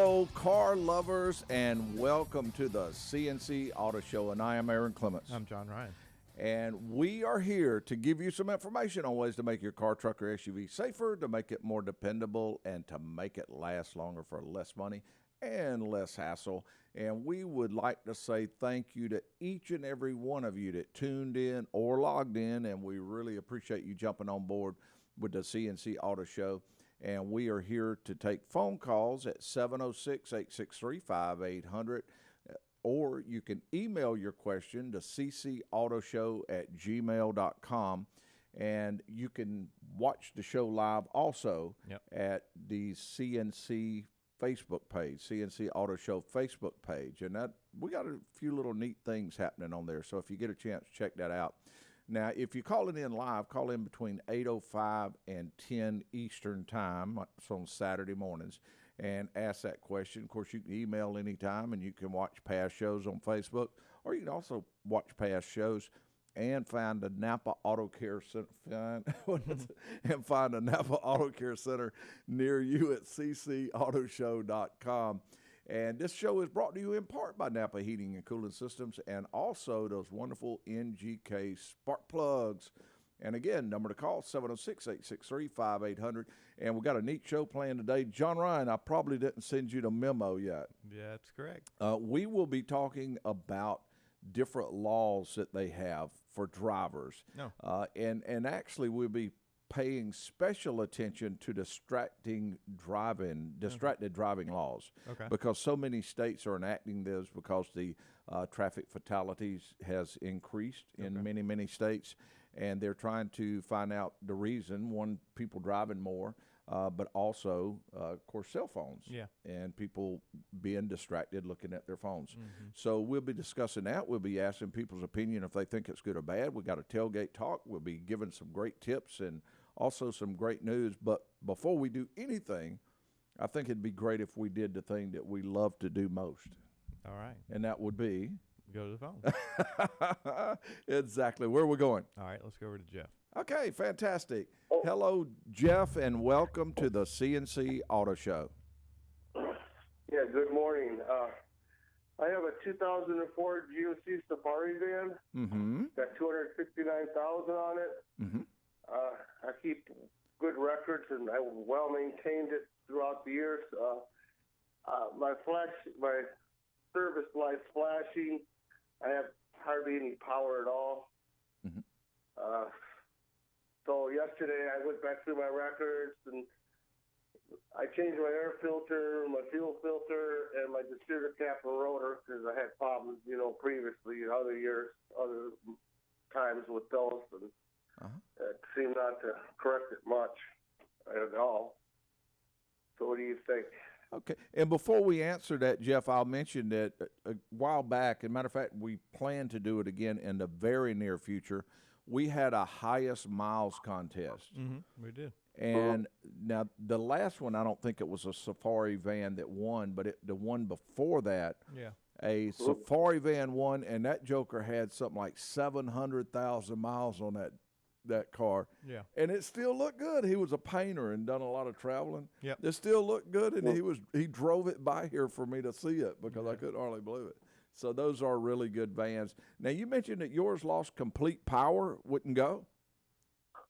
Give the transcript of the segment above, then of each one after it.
Hello, car lovers, and welcome to the C&C Auto Show. And I am Aaron Clements. I'm John Ryan. And we are here to give you some information on ways to make your car, truck, or SUV safer, to make it more dependable, and to make it last longer for less money and less hassle. And we would like to say thank you to each and every one of you that tuned in or logged in, and we really appreciate you jumping on board with the C&C Auto Show. And we are here to take phone calls at 706-863-5800, or you can email your question to ccautoshow@gmail.com. And you can watch the show live also at the C&C Facebook page, C&C Auto Show Facebook page. And that we got a few little neat things happening on there. So if you get a chance, check that out. Now, if you're calling in live, call in between 8:05 and 10 Eastern Time, so on Saturday mornings, and ask that question. Of course, you can email anytime, and you can watch past shows on Facebook, or you can also watch past shows and find the Napa Auto Care Center, and find a Napa Auto Care Center near you at ccautoshow.com. And this show is brought to you in part by Napa Heating and Cooling Systems, and also those wonderful NGK spark plugs. And again, number to call, 706-863-5800. And we got a neat show planned today. John Ryan, I probably didn't send you the memo yet. Yeah, that's correct. We will be talking about different laws that they have for drivers. No. And actually we'll be paying special attention to distracted driving laws. Okay. Because so many states are enacting this because the traffic fatalities has increased in many states, and they're trying to find out the reason. One, people driving more, but also, of course, cell phones. Yeah. And people being distracted looking at their phones. Mm-hmm. So we'll be discussing that. We'll be asking people's opinion if they think it's good or bad. We got a tailgate talk. We'll be giving some great tips and also some great news. But before we do anything, I think it'd be great if we did the thing that we love to do most. All right. And that would be? Go to the phone. Exactly. Where are we going? All right, let's go over to Jeff. Okay, fantastic. Hello, Jeff, and welcome to the C&C Auto Show. Yeah, good morning. I have a 2004 GMC Safari van. Mm-hmm. Got $259,000 on it. Mm-hmm. I keep good records, and I well maintained it throughout the years. My service light's flashing. I have hardly any power at all. Mm-hmm. So yesterday I went back through my records, and I changed my air filter, my fuel filter, and my distributor cap and rotor because I had problems, previously, other times with those, and it seemed not to correct it much at all. So what do you think? Okay. And before we answer that, Jeff, I'll mention that a while back, as a matter of fact, we plan to do it again in the very near future. We had a highest miles contest. Mm-hmm. We did. And now the last one, I don't think it was a Safari van that won, but the one before that, a Safari van won, and that joker had something like 700,000 miles on that car. Yeah. And it still looked good. He was a painter and done a lot of traveling. Yep. It still looked good, and he drove it by here for me to see it because I couldn't hardly believe it. So those are really good vans. Now, you mentioned that yours lost complete power, wouldn't go?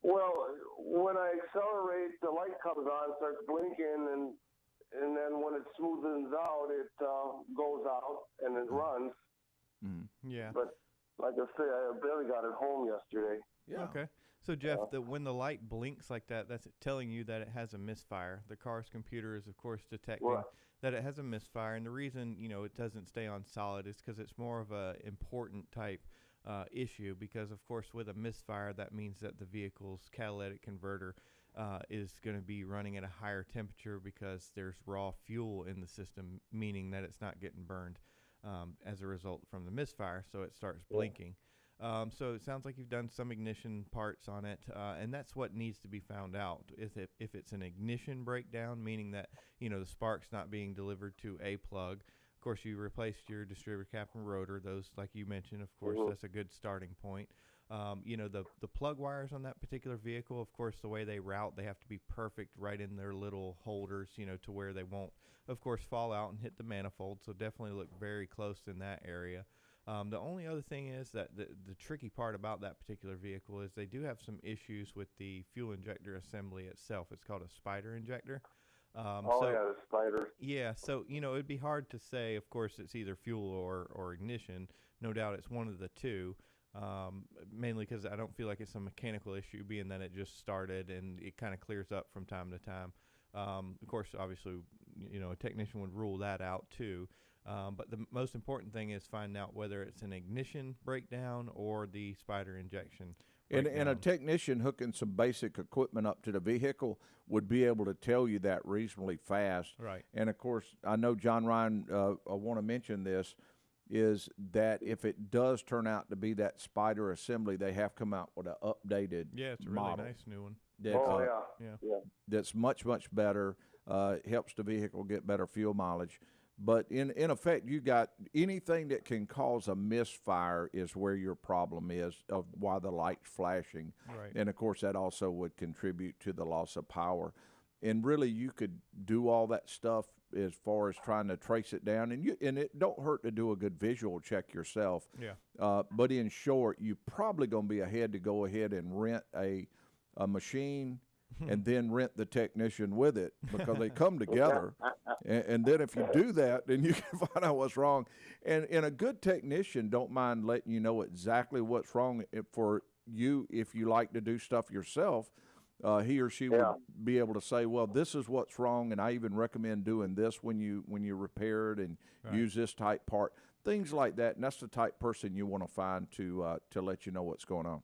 Well, when I accelerate, the light comes on, starts blinking, and then when it smoothens out, it goes out and it runs. Mm-hmm. Yeah. But like I say, I barely got it home yesterday. Yeah. Okay. So, Jeff, when the light blinks like that, that's telling you that it has a misfire. The car's computer is, of course, detecting that it has a misfire. And the reason, it doesn't stay on solid is because it's more of a important type issue because, of course, with a misfire, that means that the vehicle's catalytic converter is going to be running at a higher temperature because there's raw fuel in the system, meaning that it's not getting burned as a result from the misfire, so it starts blinking. So it sounds like you've done some ignition parts on it, and that's what needs to be found out. If it's an ignition breakdown, meaning that, the spark's not being delivered to a plug. Of course, you replaced your distributor cap and rotor. Those, like you mentioned, of course, that's a good starting point. The plug wires on that particular vehicle, of course, the way they route, they have to be perfect right in their little holders, to where they won't, of course, fall out and hit the manifold. So definitely look very close in that area. The only other thing is that the tricky part about that particular vehicle is they do have some issues with the fuel injector assembly itself. It's called a spider injector. The spider. Yeah, so, it'd be hard to say. Of course, it's either fuel or ignition. No doubt it's one of the two, mainly because I don't feel like it's a mechanical issue, being that it just started and it kind of clears up from time to time. Of course, obviously, a technician would rule that out too. But the most important thing is finding out whether it's an ignition breakdown or the spider injection breakdown. And a technician hooking some basic equipment up to the vehicle would be able to tell you that reasonably fast. Right. And, of course, I know John Ryan, I want to mention this, is that if it does turn out to be that spider assembly, they have come out with an updated Yeah, it's a model. really nice new one. That, that's much, much better, helps the vehicle get better fuel mileage. But in effect, you got anything that can cause a misfire is where your problem is, of why the light's flashing. Right. And, of course, that also would contribute to the loss of power. And really, you could do all that stuff as far as trying to trace it down. And it don't hurt to do a good visual check yourself. Yeah. But in short, you're probably going to be ahead to go ahead and rent a machine and then rent the technician with it, because they come together. And then if you do that, then you can find out what's wrong. And a good technician don't mind letting you know exactly what's wrong for you. If you like to do stuff yourself, he or she would be able to say, well, this is what's wrong, and I even recommend doing this when you repair it and use this type part, things like that. And that's the type person you want to find to let you know what's going on.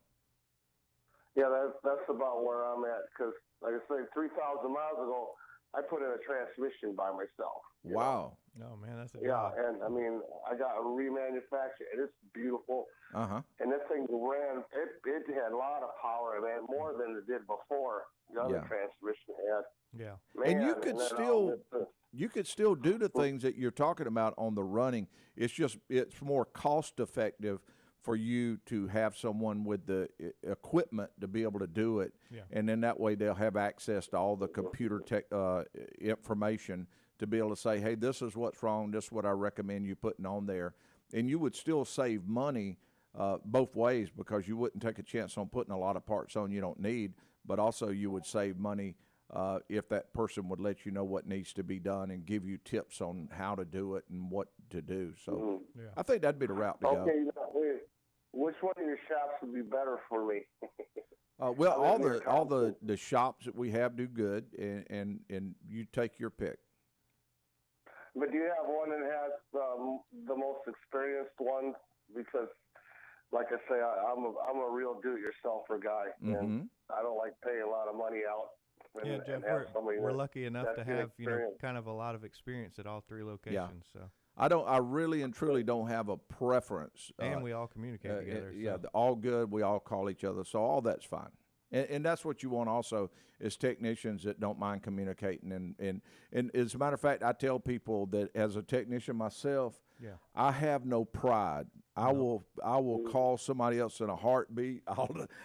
Yeah, that's about where I'm at, because, like I say, 3,000 miles ago, I put in a transmission by myself. Wow. Oh, man, that's a Yeah, job. and, I mean, I got a remanufactured, and it's beautiful. Uh-huh. And this thing ran, it had a lot of power, man, more than it did before the other transmission had. Yeah. Man, And you could still do the things that you're talking about on the running. It's more cost effective for you to have someone with the equipment to be able to do it. Yeah. And then that way they'll have access to all the computer information to be able to say, hey, this is what's wrong, this is what I recommend you putting on there. And you would still save money both ways, because you wouldn't take a chance on putting a lot of parts on you don't need, but also you would save money if that person would let you know what needs to be done and give you tips on how to do it and what to do. So I think that'd be the route to go. Okay, which one of your shops would be better for me? Well, all the shops that we have do good, and you take your pick. But do you have one that has the most experienced one? Because, like I say, I'm a real do-it-yourselfer guy, and I don't like paying a lot of money out. Yeah, Jeff, we're lucky enough to have kind of a lot of experience at all three locations. So I really and truly don't have a preference. And we all communicate together. Yeah, all good. We all call each other, so all that's fine. And that's what you want also, is technicians that don't mind communicating. And as a matter of fact, I tell people that as a technician myself, I have no pride. I will call somebody else in a heartbeat.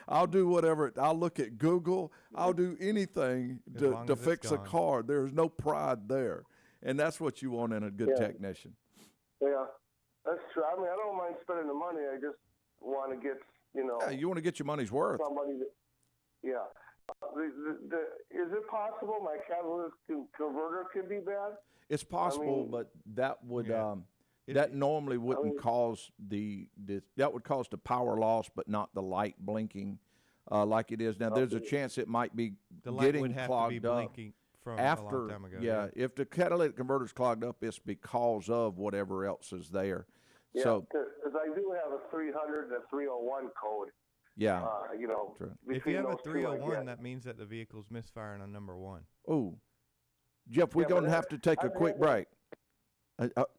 I'll do whatever. I'll look at Google. I'll do anything to fix a car. There's no pride there. And that's what you want in a good technician. Yeah, that's true. I mean, I don't mind spending the money. I just want to get, you want to get your money's worth. Somebody that, is it possible my catalytic converter could be bad? It's possible, but that would that normally wouldn't cause that would cause the power loss, but not the light blinking like it is now. There's a chance it might be getting clogged up. From a long time ago. If the catalytic converter's clogged up, it's because of whatever else is there. Yeah, because I do have a 300 and a 301 code. Yeah. True. If you have a 301, that means that the vehicle's misfiring on number one. Oh, Jeff, we're going to have to take a quick break.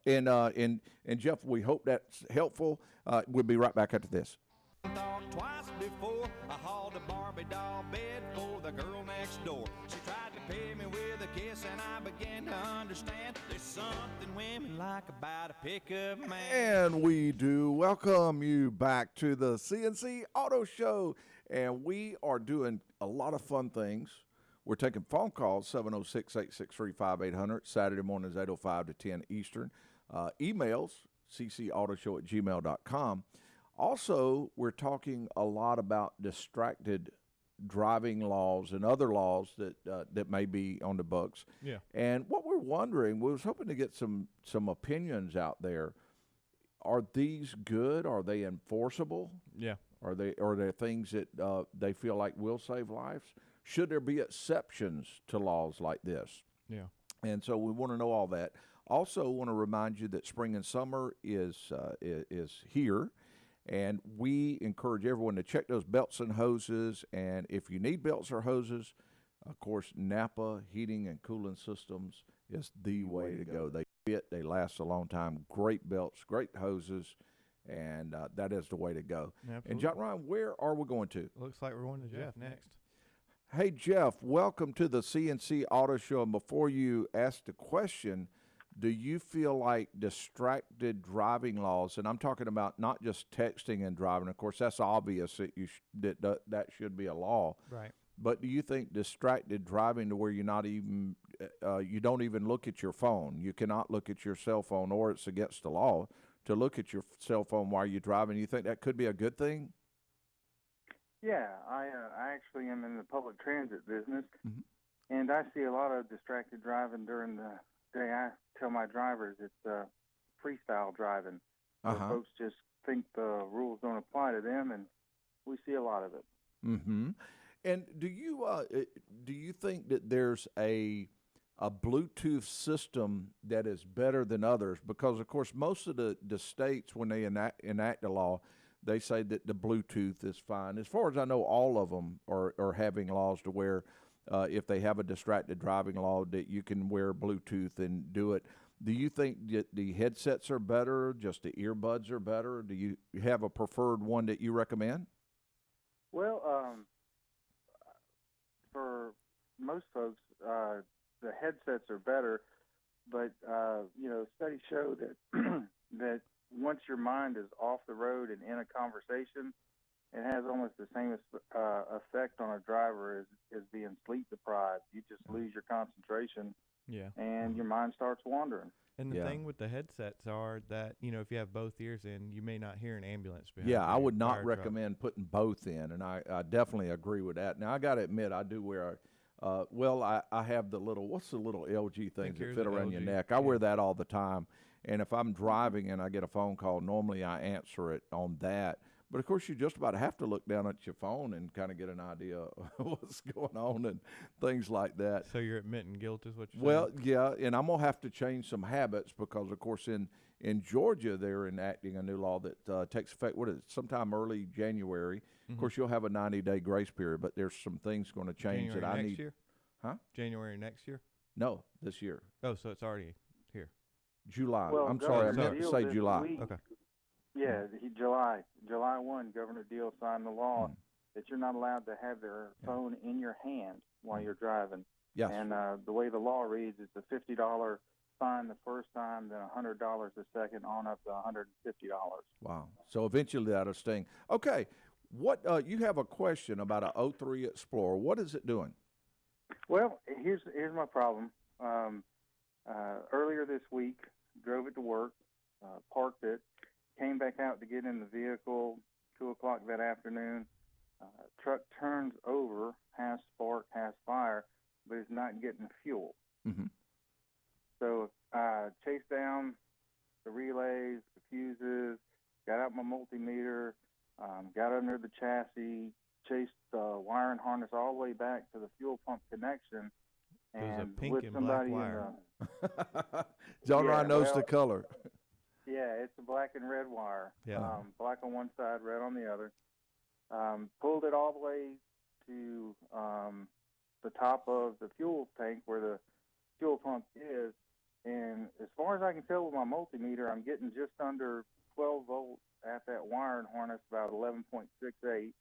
And Jeff, we hope that's helpful. We'll be right back after this. Thought twice before I hauled a Barbie doll bed for the girl next door. She tried to pay me with a kiss, and I began to understand there's something women like about a pickup man. And we do welcome you back to the C&C Auto Show. And we are doing a lot of fun things. We're taking phone calls, 706-863-5800. Saturday mornings, 8:05 to 10 Eastern. Emails, ccautoshow@gmail.com. Also, we're talking a lot about distracted driving laws and other laws that may be on the books. Yeah. And what we're wondering, we was hoping to get some opinions out there. Are these good? Are they enforceable? Yeah. Are there things that they feel like will save lives? Should there be exceptions to laws like this? Yeah. And so we want to know all that. Also, want to remind you that spring and summer is here. And we encourage everyone to check those belts and hoses. And if you need belts or hoses, of course, Napa Heating and Cooling Systems is the way to go. They fit, they last a long time. Great belts, great hoses, and that is the way to go. Absolutely. And John Ryan, where are we going to? Looks like we're going to Jeff next. Hey, Jeff, welcome to the C&C Auto Show. And before you ask the question, do you feel like distracted driving laws, and I'm talking about not just texting and driving, of course, that's obvious that that should be a law. Right. But do you think distracted driving to where you're not even, you don't even look at your phone? You cannot look at your cell phone, or it's against the law to look at your cell phone while you're driving. You think that could be a good thing? Yeah, I actually am in the public transit business, and I see a lot of distracted driving during the day. I tell my drivers it's freestyle driving. Where folks just think the rules don't apply to them, and we see a lot of it. Mm-hmm. And do you think that there's a Bluetooth system that is better than others? Because, of course, most of the states, when they enact a law, they say that the Bluetooth is fine. As far as I know, all of them are having laws to where if they have a distracted driving law that you can wear Bluetooth and do it. Do you think that the headsets are better, just the earbuds are better? Do you have a preferred one that you recommend? Well, for most folks, the headsets are better, but studies show that that once your mind is off the road and in a conversation, it has almost the same effect on a driver as being sleep deprived. You just lose your concentration, and your mind starts wandering. And the thing with the headsets are that, if you have both ears in, you may not hear an ambulance behind you. I would not truck. recommend putting both in, and I definitely agree with that. Now, I got to admit, I do wear I have the little, what's the little LG things that fit around your neck? I wear that all the time. And if I'm driving and I get a phone call, normally I answer it on that. But, of course, you just about have to look down at your phone and kind of get an idea of what's going on and things like that. So you're admitting guilt is what you're saying? Well, yeah, and I'm going to have to change some habits because, of course, in Georgia they're enacting a new law that takes effect, sometime early January. Of course, you'll have a 90-day grace period, but there's some things going to change January that I next need. Year? Huh? January next year? No, this year. Oh, so it's already here. July. Well, I'm sorry, I meant to say July. Okay. Yeah, July 1, Governor Deal signed the law that you're not allowed to have their phone in your hand while you're driving. Yes. And the way the law reads, it's a $50 fine the first time, then $100 the second, on up to $150. Wow. So eventually that'll sting. Okay. What you have a question about a 03 Explorer. What is it doing? Well, here's my problem. Earlier this week, drove it to work, parked it, came back out to get in the vehicle, 2 o'clock that afternoon. Truck turns over, has spark, has fire, but is not getting fuel. Mm-hmm. So I chased down the relays, the fuses, got out my multimeter, got under the chassis, chased the wire and harness all the way back to the fuel pump connection. There's And a pink with and somebody black wire. John Ryan knows the color. Yeah, it's a black and red wire. Yeah. Black on one side, red on the other. Pulled it all the way to the top of the fuel tank where the fuel pump is, And as far as I can tell with my multimeter, I'm getting just under 12 volts at that wiring harness, about 11.68.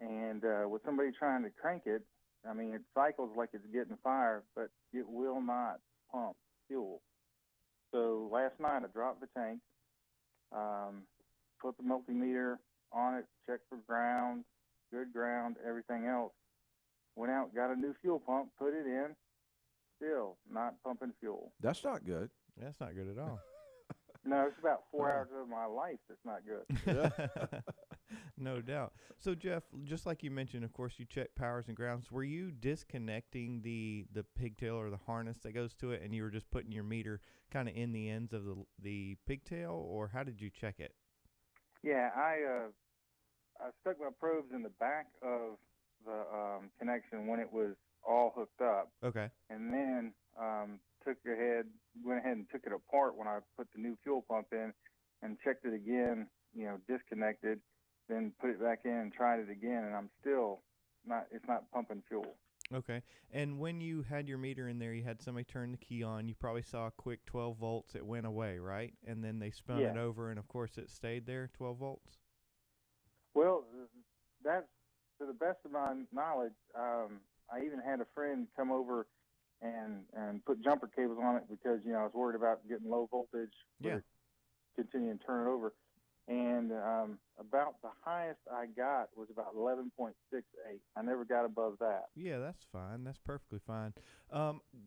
And with somebody trying to crank it, I mean, it cycles like it's getting fire, but it will not pump fuel. So last night I dropped the tank, put the multimeter on it, checked for ground, good ground, everything else. Went out, got a new fuel pump, put it in, still not pumping fuel. That's not good. That's not good at all. No, it's about 4 hours of my life that's not good. No doubt. So, Jeff, just like you mentioned, of course, you check powers and grounds. Were you disconnecting the pigtail or the harness that goes to it, and you were just putting your meter kind of in the ends of the pigtail, or how did you check it? Yeah, I stuck my probes in the back of the connection when it was all hooked up. Okay. And then went ahead and took it apart when I put the new fuel pump in and checked it again, disconnected, then put it back in and tried it again, and I'm still it's not pumping fuel. Okay. And when you had your meter in there, you had somebody turn the key on. You probably saw a quick 12 volts. It went away, right? And then they spun it over, and, of course, it stayed there, 12 volts? Well, that's, to the best of my knowledge, I even had a friend come over and put jumper cables on it because, I was worried about getting low voltage. Yeah. Continuing to turn it over. And about the highest I got was about 11.68. I never got above that. Yeah, that's fine. That's perfectly fine.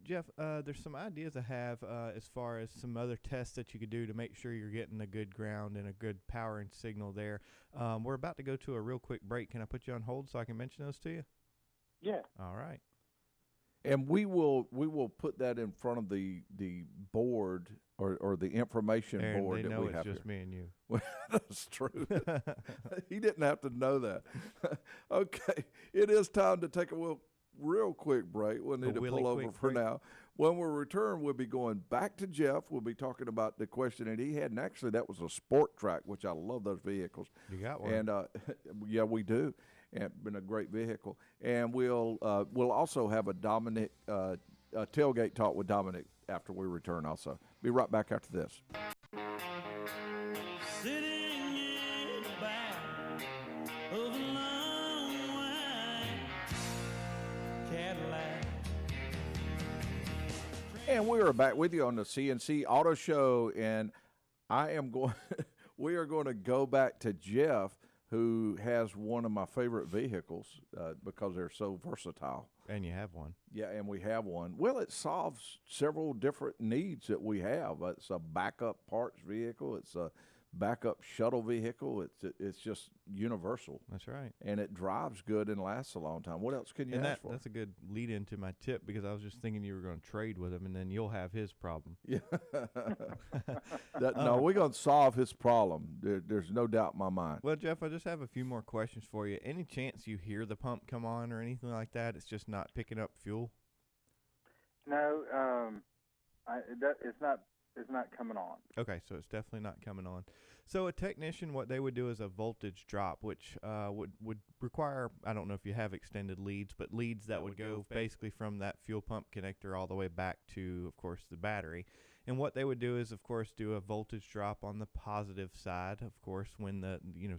Jeff, there's some ideas I have as far as some other tests that you could do to make sure you're getting a good ground and a good power and signal there. We're about to go to a real quick break. Can I put you on hold so I can mention those to you? Yeah. All right. And we will put that in front of the board or the information board they that know we it's have just here. me and you. Well, that's true. He didn't have to know that. Okay, it is time to take a real quick break. We'll need to pull over for now. When we return, we'll be going back to Jeff. We'll be talking about the question that he had, and actually that was a sport track, which I love those vehicles. You got one. And yeah, we do. And been a great vehicle. And we'll also have a Dominic tailgate talk with Dominic after we return. Also, be right back after this. Sitting in the back of a long white Cadillac. And we are back with you on the C&C Auto Show, and we are going to go back to Jeff, who has one of my favorite vehicles because they're so versatile. And you have one. Yeah, and we have one. Well, it solves several different needs that we have. It's a backup parts vehicle. It's a backup shuttle vehicle. It's just universal. That's right. And it drives good and lasts a long time. What else can you ask for? That's a good lead into my tip because I was just thinking you were going to trade with him, and then you'll have his problem. Yeah. No, we're going to solve his problem. There's no doubt in my mind. Well, Jeff, I just have a few more questions for you. Any chance you hear the pump come on or anything like that? It's just not picking up fuel? No, it's not coming on. Okay, so it's definitely not coming on. So a technician, what they would do is a voltage drop, which would require, I don't know if you have extended leads, but leads that would go basically from that fuel pump connector all the way back to, of course, the battery. And what they would do is, of course, do a voltage drop on the positive side, of course, when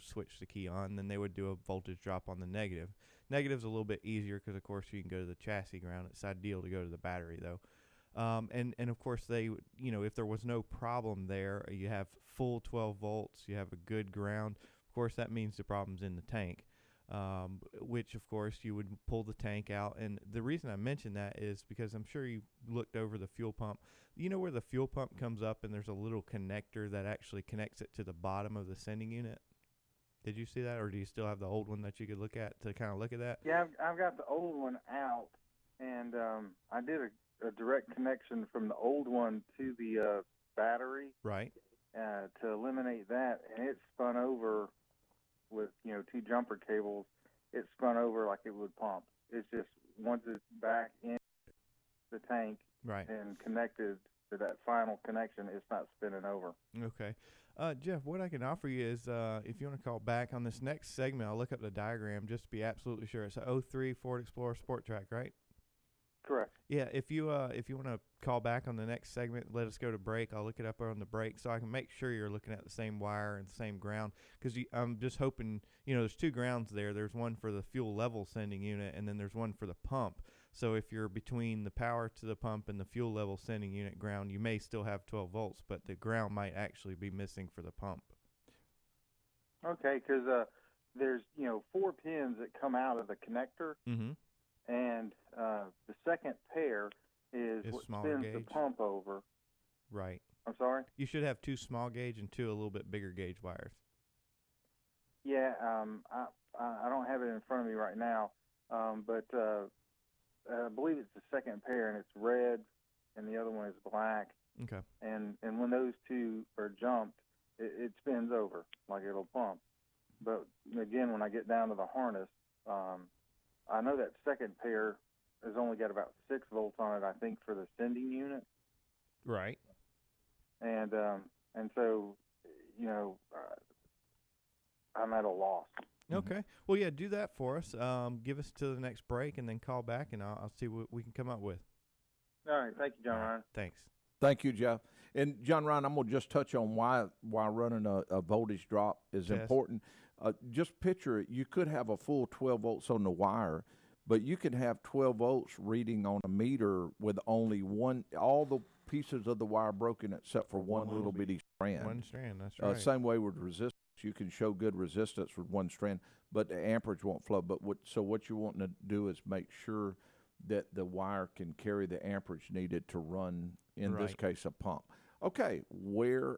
switch the key on. Then they would do a voltage drop on the negative. Negative's a little bit easier because, of course, you can go to the chassis ground. It's ideal to go to the battery, though. And of course, they, if there was no problem there, you have full 12 volts, you have a good ground. Of course, that means the problem's in the tank, which, of course, you would pull the tank out. And the reason I mention that is because I'm sure you looked over the fuel pump. You know where the fuel pump comes up and there's a little connector that actually connects it to the bottom of the sending unit? Did you see that, or do you still have the old one that you could look at to kind of look at that? Yeah, I've got the old one out, and I did a direct connection from the old one to the battery, right, to eliminate that, and it spun over with 2 jumper cables. It spun over like it would pump. It's just once it's back in the tank, right, and connected to that final connection, it's not spinning over. Okay. Jeff, what I can offer you is if you want to call back on this next segment, I'll look up the diagram just to be absolutely sure. It's a 03 Ford Explorer Sport Track, right? Correct. Yeah, if you want to call back on the next segment, let us go to break. I'll look it up on the break so I can make sure you're looking at the same wire and the same ground. Because I'm just hoping, there's two grounds there. There's one for the fuel level sending unit, and then there's one for the pump. So if you're between the power to the pump and the fuel level sending unit ground, you may still have 12 volts, but the ground might actually be missing for the pump. Okay, because there's 4 pins that come out of the connector, and the second pair is what spins the pump over. Right. I'm sorry? You should have 2 small gauge and 2 a little bit bigger gauge wires. Yeah, I don't have it in front of me right now, but I believe it's the second pair, and it's red, and the other one is black. Okay. And when those 2 are jumped, it spins over like it'll pump. But again, when I get down to the harness, I know that second pair has only got about 6 volts on it, I think, for the sending unit. Right. And so, I'm at a loss. Okay. Well, yeah, do that for us. Give us to the next break, and then call back, and I'll see what we can come up with. All right. Thank you, John Ryan. Thanks. Thank you, Jeff. And John Ryan, I'm going to just touch on why running a voltage drop is important. Just picture it. You could have a full 12 volts on the wire, but you could have 12 volts reading on a meter with only all the pieces of the wire broken except for one little bitty strand. One strand, that's right. Same way with resistance. You can show good resistance with one strand, but the amperage won't flow. But what you want to do is make sure that the wire can carry the amperage needed to run, in this case, a pump. Okay, wait.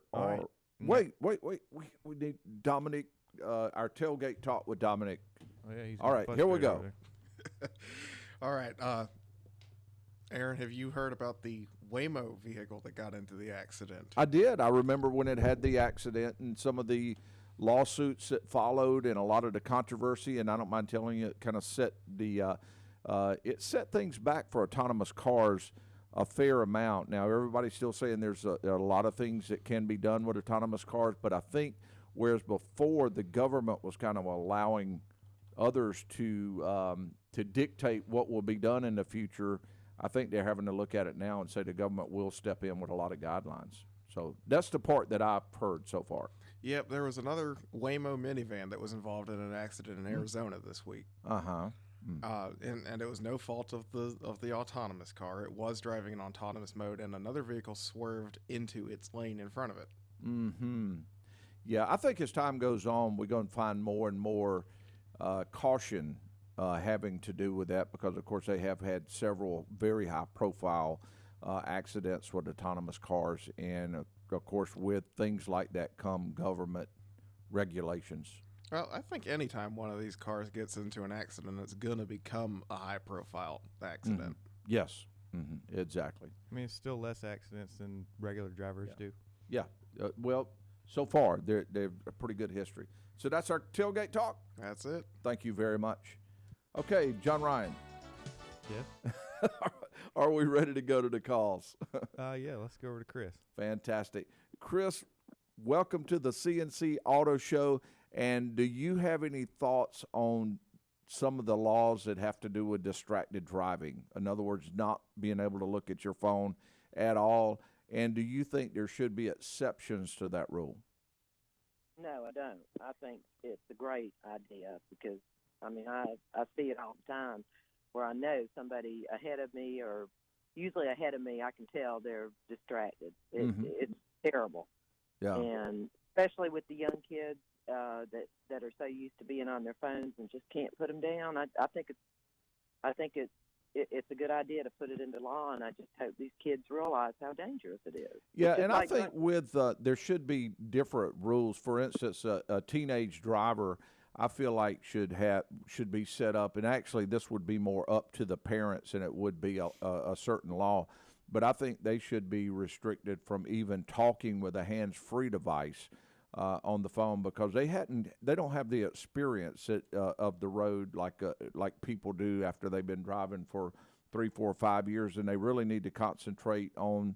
We need Dominic, our tailgate talk with Dominic. Oh, yeah, all right, here we go. All right, Aaron, have you heard about the Waymo vehicle that got into the accident? I did. I remember when it had the accident and some of the lawsuits that followed and a lot of the controversy, and I don't mind telling you, it kind of set things back for autonomous cars a fair amount. Now, everybody's still saying there's a lot of things that can be done with autonomous cars, but I think whereas before the government was kind of allowing others to dictate what will be done in the future, I think they're having to look at it now and say the government will step in with a lot of guidelines. So that's the part that I've heard so far. Yep, there was another Waymo minivan that was involved in an accident in Arizona this week. And it was no fault of the autonomous car. It was driving in autonomous mode, and another vehicle swerved into its lane in front of it. Yeah, I think as time goes on, we're going to find more and more caution having to do with that because, of course, they have had several very high-profile accidents with autonomous cars, and, of course, with things like that come government regulations. Well, I think anytime one of these cars gets into an accident, it's going to become a high-profile accident. Yes, exactly. I mean, it's still less accidents than regular drivers do. Yeah, well, so far, they're a pretty good history. So that's our tailgate talk. That's it. Thank you very much. Okay, John Ryan. Yes? Are we ready to go to the calls? Yeah, let's go over to Chris. Fantastic. Chris, welcome to the C&C Auto Show. And do you have any thoughts on some of the laws that have to do with distracted driving? In other words, not being able to look at your phone at all. And do you think there should be exceptions to that rule? No, I don't. I think it's a great idea because, I mean, I see it all the time where I know somebody ahead of me or usually ahead of me, I can tell they're distracted. It's terrible. Yeah. And especially with the young kids that are so used to being on their phones and just can't put them down. I think it's a good idea to put it into law, and I just hope these kids realize how dangerous it is. Yeah, and I think there should be different rules. For instance, a teenage driver, I feel like should be set up, and actually this would be more up to the parents than it would be a certain law. But I think they should be restricted from even talking with a hands-free device on the phone because they don't have the experience of the road like people do after they've been driving for 3, 4, 5 years, and they really need to concentrate on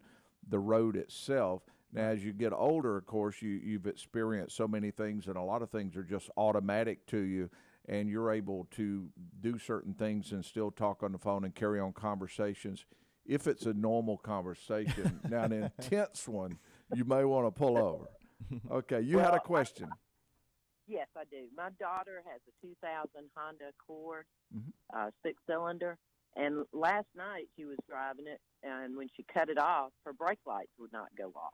the road itself. Now, as you get older, of course, you've experienced so many things, and a lot of things are just automatic to you, and you're able to do certain things and still talk on the phone and carry on conversations. If it's a normal conversation, now an intense one, you may want to pull over. Okay, you had a question. Yes, I do. My daughter has a 2000 Honda Accord, 6-cylinder, and last night she was driving it, and when she cut it off, her brake lights would not go off.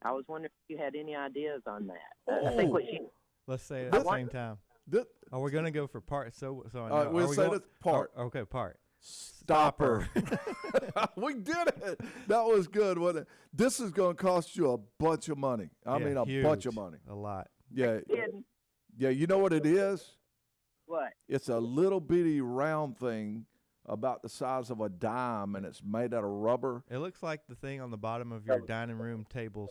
I was wondering if you had any ideas on that. I think let's say it at the same time. Are we going to go for part? So I know. We'll say this part. Okay, part. Stopper. We did it. That was good, wasn't it? This is going to cost you a bunch of money. I mean, a bunch of money. A lot. Yeah. Yeah, you know what it is? What? It's a little bitty round thing about the size of a dime, and it's made out of rubber. It looks like the thing on the bottom of your dining room tables,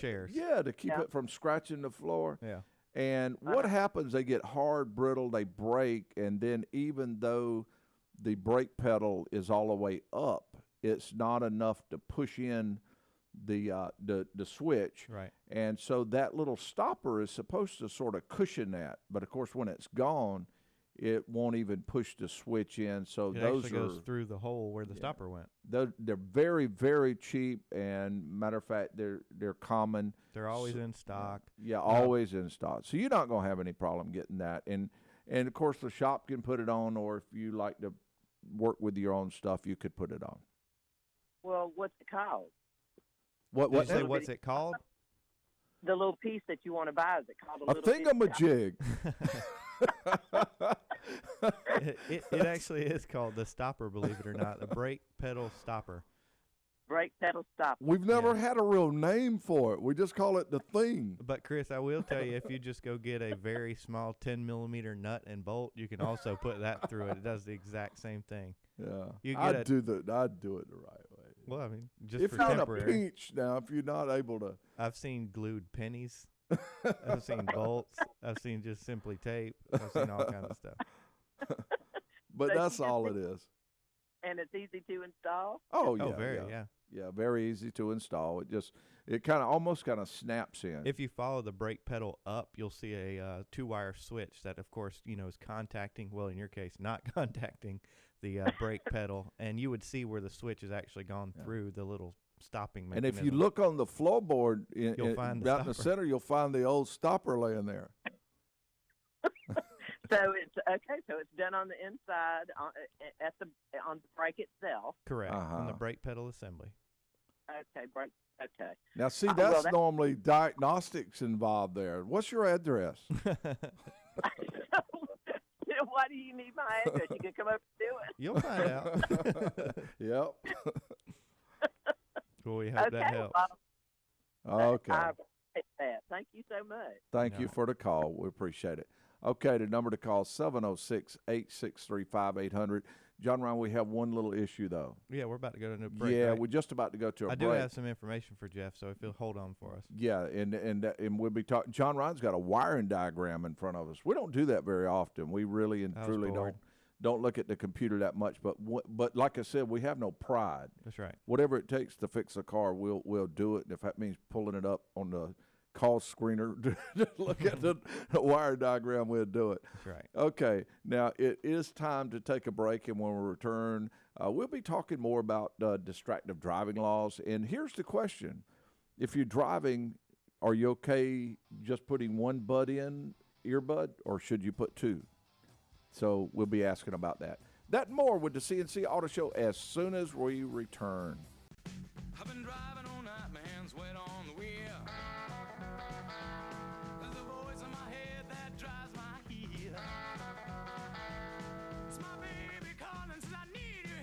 chairs. Yeah, to keep it from scratching the floor. Yeah. And what happens, they get hard, brittle, they break, and then even though the brake pedal is all the way up, it's not enough to push in the switch. Right. And so that little stopper is supposed to sort of cushion that. But, of course, when it's gone, it won't even push the switch in. So it those actually goes through the hole where the stopper went. They're very, very cheap, and matter of fact, they're common. They're always in stock. Yeah, always in stock. So you're not going to have any problem getting that. And of course, the shop can put it on, or if you like to work with your own stuff, you could put it on. Well, what's it called? What's it called? The little piece that you want to buy, is it called a thingamajig? It actually is called the stopper, believe it or not, the brake pedal stopper. Brake pedal stopper. We've never had a real name for it. We just call it the thing. But, Chris, I will tell you, if you just go get a very small 10-millimeter nut and bolt, you can also put that through it. It does the exact same thing. Yeah, I'd do it the right way. Well, I mean, just if for you're temporary. in a pinch now, if you're not able to. I've seen glued pennies. I've seen bolts. I've seen just simply tape. I've seen all kinds of stuff. But that's all it is. And it's easy to install? Oh, yeah. Very. Yeah, very easy to install. It almost snaps in. If you follow the brake pedal up, you'll see a 2-wire switch that, of course, is contacting, well, in your case, not contacting the brake pedal. And you would see where the switch has actually gone through the little stopping mechanism. And if you look on the floorboard you'll find out in the center, you'll find the old stopper laying there. So it's okay. So it's done on the inside, on the brake itself. Correct. On the brake pedal assembly. Okay, brake. Okay. Now, see, that's normally diagnostics involved there. What's your address? Why do you need my address? You can come over and do it. You'll find out. Yep. Well, we hope that helps. Okay. I appreciate that. Thank you so much. Thank you for the call. We appreciate it. Okay, the number to call, 706-863-5800. John Ryan, we have one little issue, though. Yeah, we're about to go to a break. Yeah, right? we're just about to go to a break. I do have some information for Jeff, so if you'll hold on for us. Yeah, and we'll be talking. John Ryan's got a wiring diagram in front of us. We don't do that very often. We really and truly don't look at the computer that much. But like I said, we have no pride. That's right. Whatever it takes to fix a car, we'll do it. And if that means pulling it up on the call screener to look at the wire diagram, we'll do it. That's right. Okay, now it is time to take a break, and when we return, we'll be talking more about distracted driving laws. And here's the question. If you're driving, are you okay just putting one earbud, or should you put two? So we'll be asking about that. That and more with the C&C Auto Show as soon as we return. I've been driving all night, my hands wet on the wheel. There's a voice in my head that drives my heel. It's my baby calling, says I need you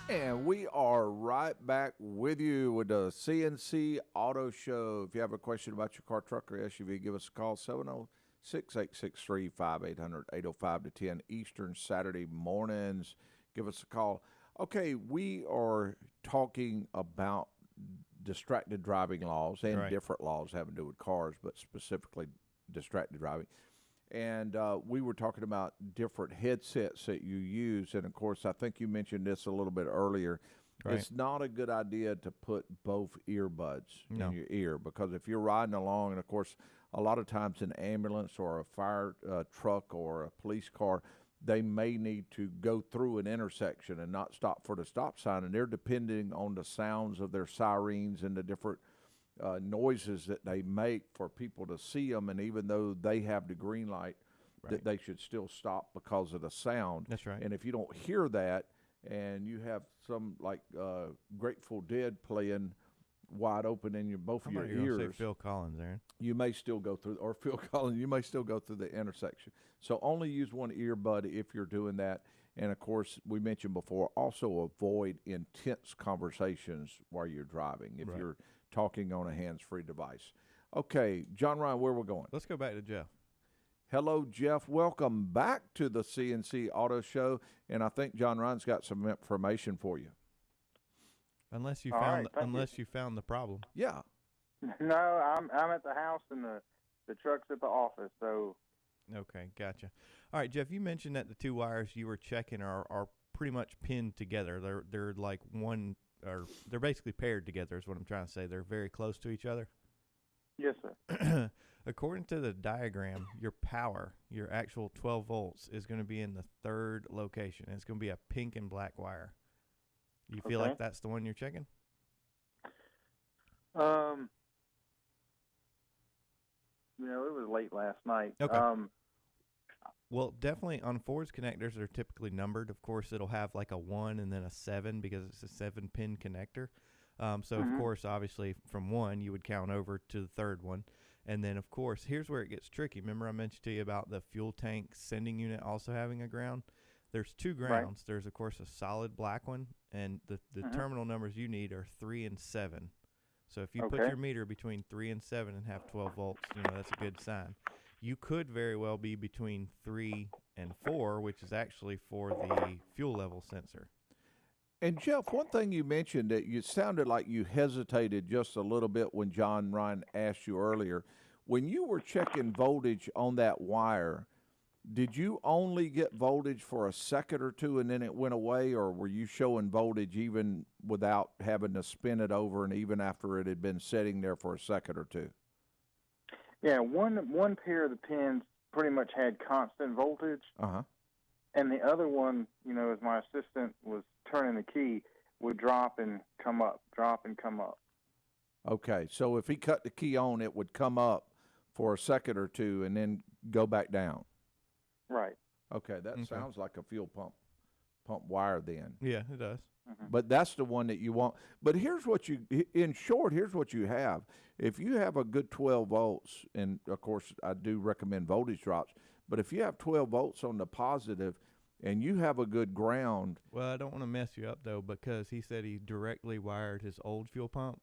here. And we are right back with you with the C&C Auto Show. If you have a question about your car, truck, or SUV, give us a call, 706-863-5800, 805 to 10 Eastern, Saturday mornings. Give us a call. Okay, we are talking about distracted driving laws and different laws having to do with cars, but specifically distracted driving. And we were talking about different headsets that you use. And, of course, I think you mentioned this a little bit earlier. Right. It's not a good idea to put both earbuds No. in your ear, because if you're riding along, and of course, a lot of times an ambulance or a fire truck or a police car, they may need to go through an intersection and not stop for the stop sign, and they're depending on the sounds of their sirens and the different noises that they make for people to see them, and even though they have the green light, that they should still stop because of the sound. That's right. And if you don't hear that, and you have some like Grateful Dead playing wide open in both of your ears, say Phil Collins, Aaron. you may still go through, or Phil Collins, you may still go through the intersection. So only use one earbud if you're doing that. And of course, we mentioned before, also avoid intense conversations while you're driving if you're talking on a hands-free device. Okay, John Ryan, where we're going? Let's go back to Jeff. Hello, Jeff. Welcome back to the C&C Auto Show. And I think John Ryan's got some information for you. Unless you you found the problem. Yeah. No, I'm at the house and the truck's at the office. So. Okay, gotcha. All right, Jeff, you mentioned that the two wires you were checking are pretty much pinned together. They're like one, or they're basically paired together is what I'm trying to say. They're very close to each other. Yes, sir. According to the diagram, your power, your actual 12 volts, is going to be in the third location. It's going to be a pink and black wire. You feel like that's the one you're checking? It was late last night. Okay. Well, definitely on Ford's connectors, they're typically numbered. Of course, it'll have like a 1 and then a 7 because it's a 7-pin connector. So, of course, obviously, from 1, you would count over to the third one. And then, of course, here's where it gets tricky. Remember I mentioned to you about the fuel tank sending unit also having a ground? There's two grounds. Right. There's, of course, a solid black one, and the terminal numbers you need are 3 and 7. So if you put your meter between 3 and 7 and have 12 volts, that's a good sign. You could very well be between 3 and 4, which is actually for the fuel level sensor. And Jeff, one thing you mentioned that you sounded like you hesitated just a little bit when John Ryan asked you earlier. When you were checking voltage on that wire, did you only get voltage for a second or two and then it went away, or were you showing voltage even without having to spin it over and even after it had been sitting there for a second or two? Yeah, one pair of the pins pretty much had constant voltage. And the other one, as my assistant was turning the key, would drop and come up, drop and come up. Okay, so if he cut the key on, it would come up for a second or two and then go back down. Right. Okay, that sounds like a fuel pump wire then. Yeah, it does. But that's the one that you want. But here's what in short, here's what you have. If you have a good 12 volts, and of course I do recommend voltage drops, but if you have 12 volts on the positive and you have a good ground. Well, I don't want to mess you up though, because he said he directly wired his old fuel pump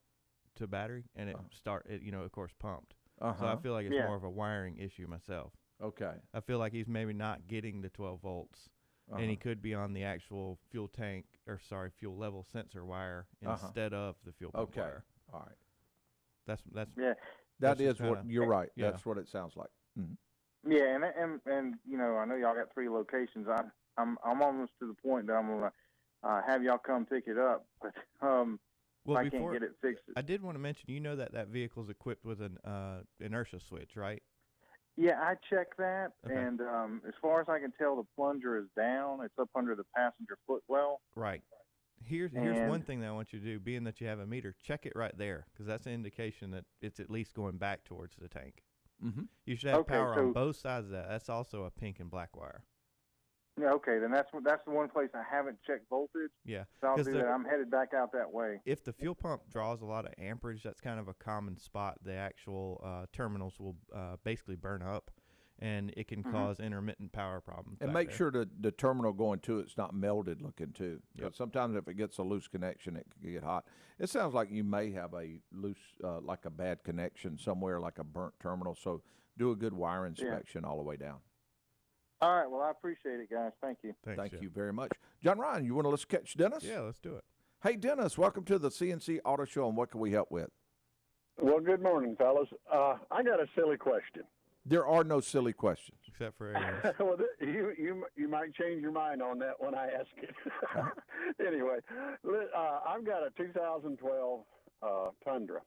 to battery and it of course pumped. So I feel like it's more of a wiring issue myself. Okay. I feel like he's maybe not getting the 12 volts. And he could be on the actual fuel level sensor wire instead of the fuel pump wire. All right. That is what you're right. Yeah. That's what it sounds like. Mm-hmm. Yeah, and I know y'all got 3 locations. I'm almost to the point that I'm gonna have y'all come pick it up, but I can't get it fixed. I did want to mention, that vehicle's equipped with an inertia switch, right? Yeah, I checked that, and as far as I can tell, the plunger is down. It's up under the passenger footwell. Right. Here's one thing that I want you to do, being that you have a meter, check it right there, because that's an indication that it's at least going back towards the tank. Mm-hmm. You should have power on both sides of that. That's also a pink and black wire. Yeah, okay, then that's the one place I haven't checked voltage. Yeah. So I'll do that. I'm headed back out that way. If the fuel pump draws a lot of amperage, that's kind of a common spot. The actual terminals will basically burn up, and it can cause intermittent power problems. And make sure the terminal going to it's not melted looking too. Yep. Sometimes if it gets a loose connection, it can get hot. It sounds like you may have a loose, like a bad connection somewhere, like a burnt terminal. So do a good wire inspection all the way down. All right. Well, I appreciate it, guys. Thank you. Thank you very much. John Ryan, let's catch Dennis? Yeah, let's do it. Hey, Dennis, welcome to the C&C Auto Show, and what can we help with? Well, good morning, fellas. I got a silly question. There are no silly questions. Except for Aaron's. Well, you might change your mind on that when I ask it. Anyway, I've got a 2012 Tundra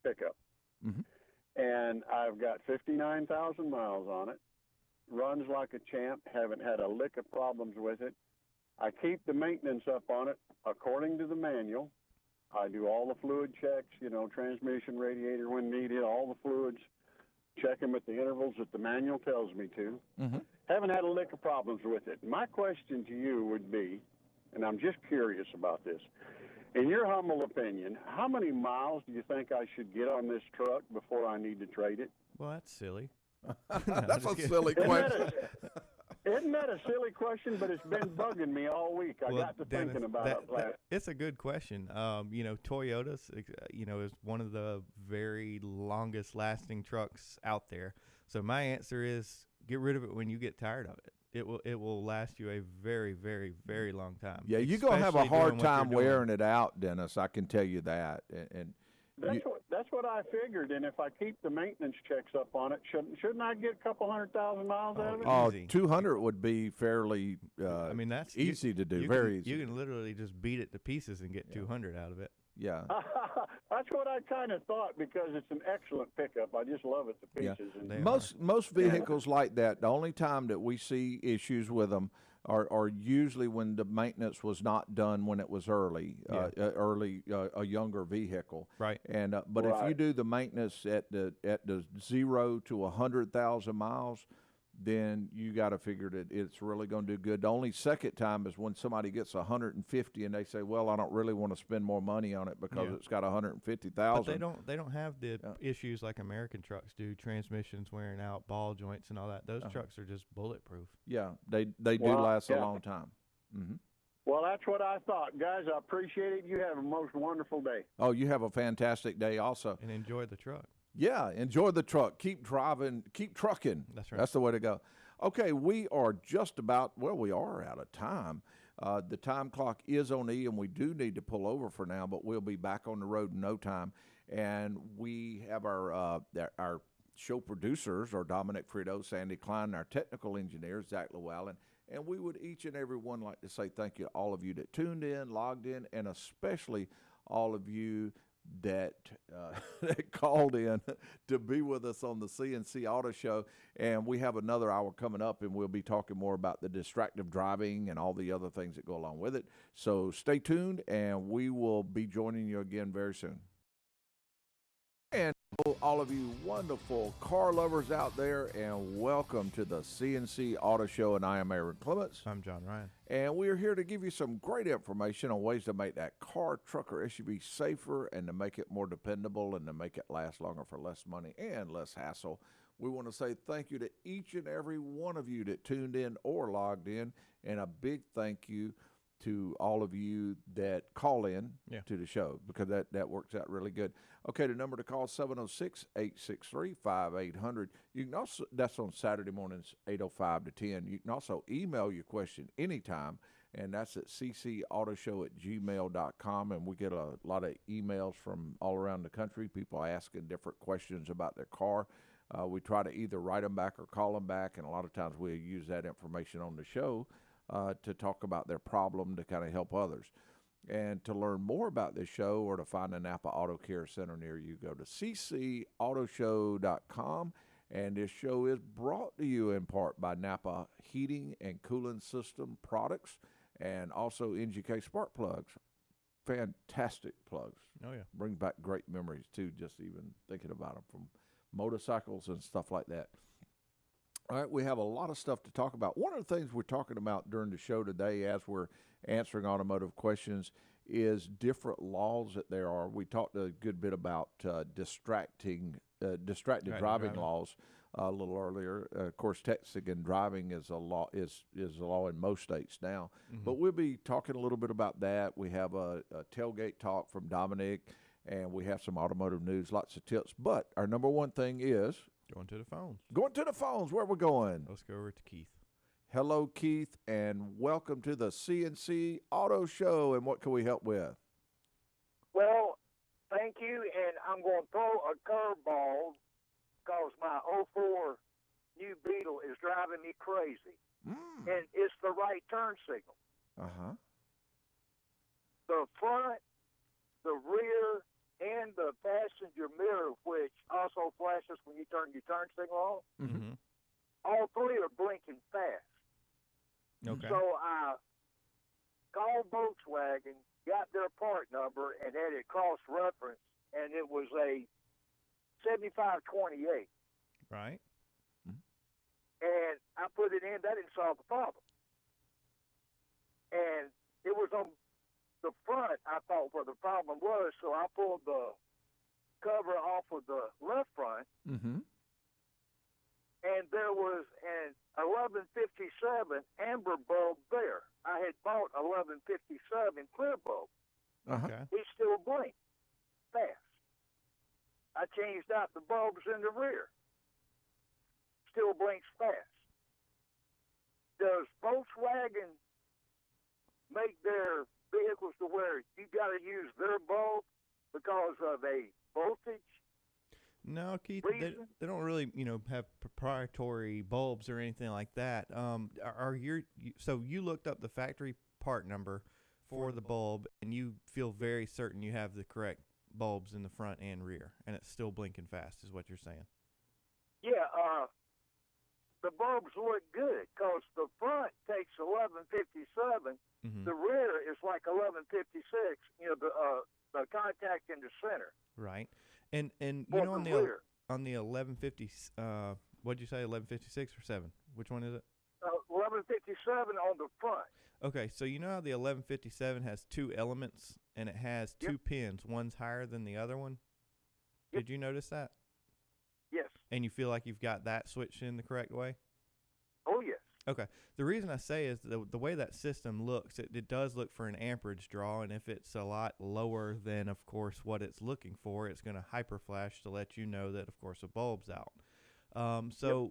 pickup, and I've got 59,000 miles on it. Runs like a champ. Haven't had a lick of problems with it. I keep the maintenance up on it according to the manual. I do all the fluid checks, transmission, radiator when needed, all the fluids. Check them at the intervals that the manual tells me to. Haven't had a lick of problems with it. My question to you would be, and I'm just curious about this, in your humble opinion, how many miles do you think I should get on this truck before I need to trade it? Well, that's silly. That's a silly question. Isn't that a silly question? But it's been bugging me all week. I got to thinking about it. It's a good question. Toyota's, is one of the very longest lasting trucks out there. So my answer is get rid of it when you get tired of it. It will last you a very, very, very long time. Yeah, you're going to have a hard time wearing it out, Dennis. I can tell you that. And that's what I figured. And if I keep the maintenance checks up on it, shouldn't I get a couple 100,000 miles out of it? 200 would be fairly that's easy to do, easy. You can literally just beat it to pieces and get 200 out of it. Yeah. That's what I kind of thought, because it's an excellent pickup. I just love it to pieces. Yeah. Most vehicles like that, the only time that we see issues with them are usually when the maintenance was not done when it was early, a younger vehicle. Right. And but if you do the maintenance at the 0 to 100,000 miles, then you got to figure that it's really going to do good. The only second time is when somebody gets 150 and they say, "Well, I don't really want to spend more money on it because it's got 150,000." But they don't have the issues like American trucks do, transmissions wearing out, ball joints and all that. Those trucks are just bulletproof. Yeah, they do last a long time. Well, that's what I thought. Guys, I appreciate it. You have a most wonderful day. Oh, you have a fantastic day also. And enjoy the truck. Yeah, enjoy the truck. Keep driving. Keep trucking. That's right. That's the way to go. Okay, we are just about, we are out of time. The time clock is on E, and we do need to pull over for now, but we'll be back on the road in no time. And we have our show producers are Dominic Frito, Sandy Klein, and our technical engineer, Zach Llewellyn. And we would each and every one like to say thank you to all of you that tuned in, logged in, and especially all of you that called in to be with us on the C&C Auto Show. And we have another hour coming up, and we'll be talking more about the distracted driving and all the other things that go along with it. So stay tuned, and we will be joining you again very soon. And all of you wonderful car lovers out there, and welcome to the C&C Auto Show, and I am Aaron Clements. I'm John Ryan. And we are here to give you some great information on ways to make that car, truck, or SUV safer, and to make it more dependable, and to make it last longer for less money and less hassle. We want to say thank you to each and every one of you that tuned in or logged in, and a big thank you to all of you that call in to the show, because that works out really good. Okay, the number to call, 706-863-5800. You can also, that's on Saturday mornings, 8:05 to 10. You can also email your question anytime, and that's at ccautoshow@gmail.com, and we get a lot of emails from all around the country, people asking different questions about their car. We try to either write them back or call them back, and a lot of times we use that information on the show to talk about their problem to kind of help others. And to learn more about this show or to find a Napa Auto Care Center near you, go to ccautoshow.com. And this show is brought to you in part by Napa Heating and Cooling System Products, and also NGK Spark Plugs. Fantastic plugs. Oh, yeah. Bring back great memories, too, just even thinking about them, from motorcycles and stuff like that. All right, we have a lot of stuff to talk about. One of the things we're talking about during the show today, as we're answering automotive questions, is different laws that there are. We talked a good bit about distracted driving laws a little earlier. Of course, texting and driving is a law in most states now. But we'll be talking a little bit about that. We have a tailgate talk from Dominic, and we have some automotive news, lots of tips. But our number one thing is going to the phones. Going to the phones. Where we're going? Let's go over to Keith. Hello, Keith, and welcome to the C&C Auto Show. And what can we help with? Well, thank you, and I'm going to throw a curveball because my 04 new Beetle is driving me crazy, Mm. and it's the right turn signal. Uh-huh. The front, the rear, and the passenger mirror, which also flashes when you turn your turn signal on, Mm-hmm. all three are blinking fast. Okay. So I called Volkswagen, got their part number, and had it cross-referenced, and it was a 7528. Right. And I put it in. That didn't solve the problem. And it was on the front, I thought, where the problem was, so I pulled the cover off of the left front, Mm-hmm. and there was an 1157 amber bulb there. I had bought 1157 clear bulb. Uh-huh. Okay. It still blinked fast. I changed out the bulbs in the rear. Still blinks fast. Does Volkswagen make their vehicles to where you got to use their bulb because of a voltage? No, Keith, Reason? they don't really, have proprietary bulbs or anything like that. So you looked up the factory part number for the bulb, and you feel very certain you have the correct bulbs in the front and rear, and it's still blinking fast, is what you're saying. Yeah, the bulbs look good because the front takes 1157. Mm-hmm. The rear is like 1156. The contact in the center. Right, and For on the the rear. on the 1150, what'd you say, 1156 or 7? Which one is it? 1157 on the front. Okay, so you know how the 1157 has two elements and it has two pins. One's higher than the other one. Yep. Did you notice that? Yes. And you feel like you've got that switched in the correct way? Oh, yes. Okay. The reason I say is the way that system looks, it does look for an amperage draw, and if it's a lot lower than, of course, what it's looking for, it's going to hyper flash to let you know that, of course, a bulb's out.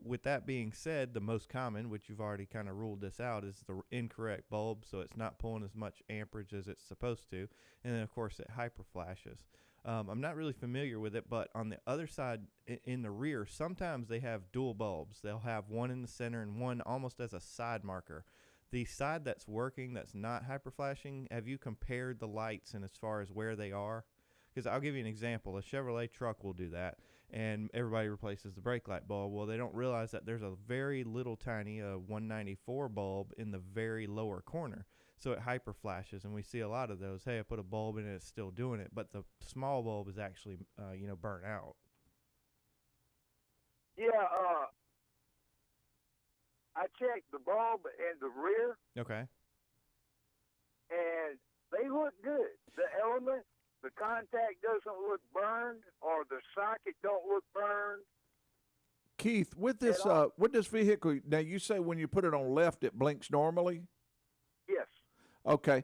With that being said, the most common, which you've already kind of ruled this out, is the incorrect bulb, so it's not pulling as much amperage as it's supposed to, and then, of course, it hyper flashes. I'm not really familiar with it, but on the other side, in the rear, sometimes they have dual bulbs. They'll have one in the center and one almost as a side marker. The side that's working, that's not hyper flashing, have you compared the lights and as far as where they are? Because I'll give you an example. A Chevrolet truck will do that, and everybody replaces the brake light bulb. Well, they don't realize that there's a very little tiny 194 bulb in the very lower corner. So it hyper flashes, and we see a lot of those. Hey, I put a bulb in it, it's still doing it, but the small bulb is actually, burnt out. Yeah, I checked the bulb in the rear, Okay. and they look good. The element, the contact doesn't look burned, or the socket don't look burned. Keith, with this vehicle, now you say when you put it on left, it blinks normally? Yes. Okay.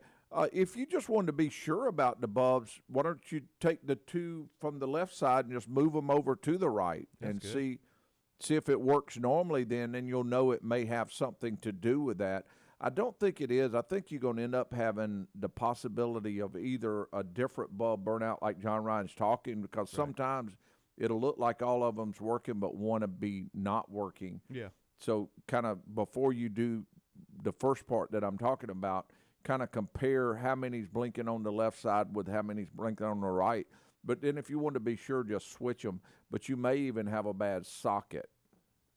If you just wanted to be sure about the bulbs, why don't you take the two from the left side and just move them over to the right and see if it works normally, then you'll know it may have something to do with that. I don't think it is. I think you're going to end up having the possibility of either a different bulb burnout like John Ryan's talking, because sometimes it'll look like all of them's working but one to be not working. Yeah. So kind of before you do the first part that I'm talking about, kind of compare how many's blinking on the left side with how many's blinking on the right. But then if you want to be sure, just switch them. But you may even have a bad socket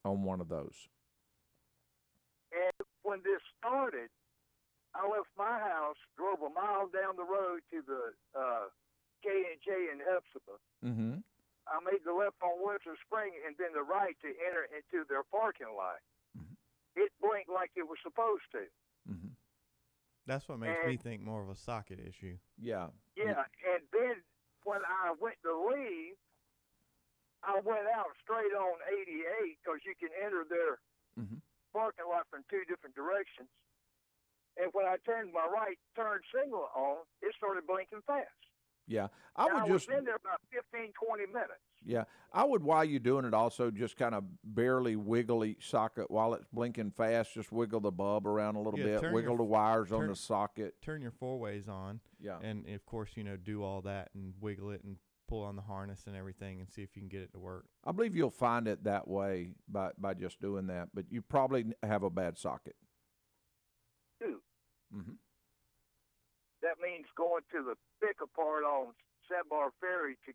on one of those. And when this started, I left my house, drove a mile down the road to the C&C in Hephzibah. Mm-hmm. I made the left on Winter Spring and then the right to enter into their parking lot. Mm-hmm. It blinked like it was supposed to. Mm-hmm. That's what makes me think more of a socket issue. Yeah. Yeah, and then when I went to leave, I went out straight on 88 because you can enter their parking lot from two different directions. And when I turned my right turn signal on, it started blinking fast. Yeah. I was in there about 15, 20 minutes. Yeah. I would, while you're doing it, also just kind of barely wiggle each socket while it's blinking fast. Just wiggle the bulb around a little bit, wiggle the wires on the socket. Turn your four ways on. Yeah. And, of course, do all that and wiggle it and pull on the harness and everything and see if you can get it to work. I believe you'll find it that way by just doing that, but you probably have a bad socket. Too. Mm-hmm. That means going to the pickup part on Sandbar Ferry to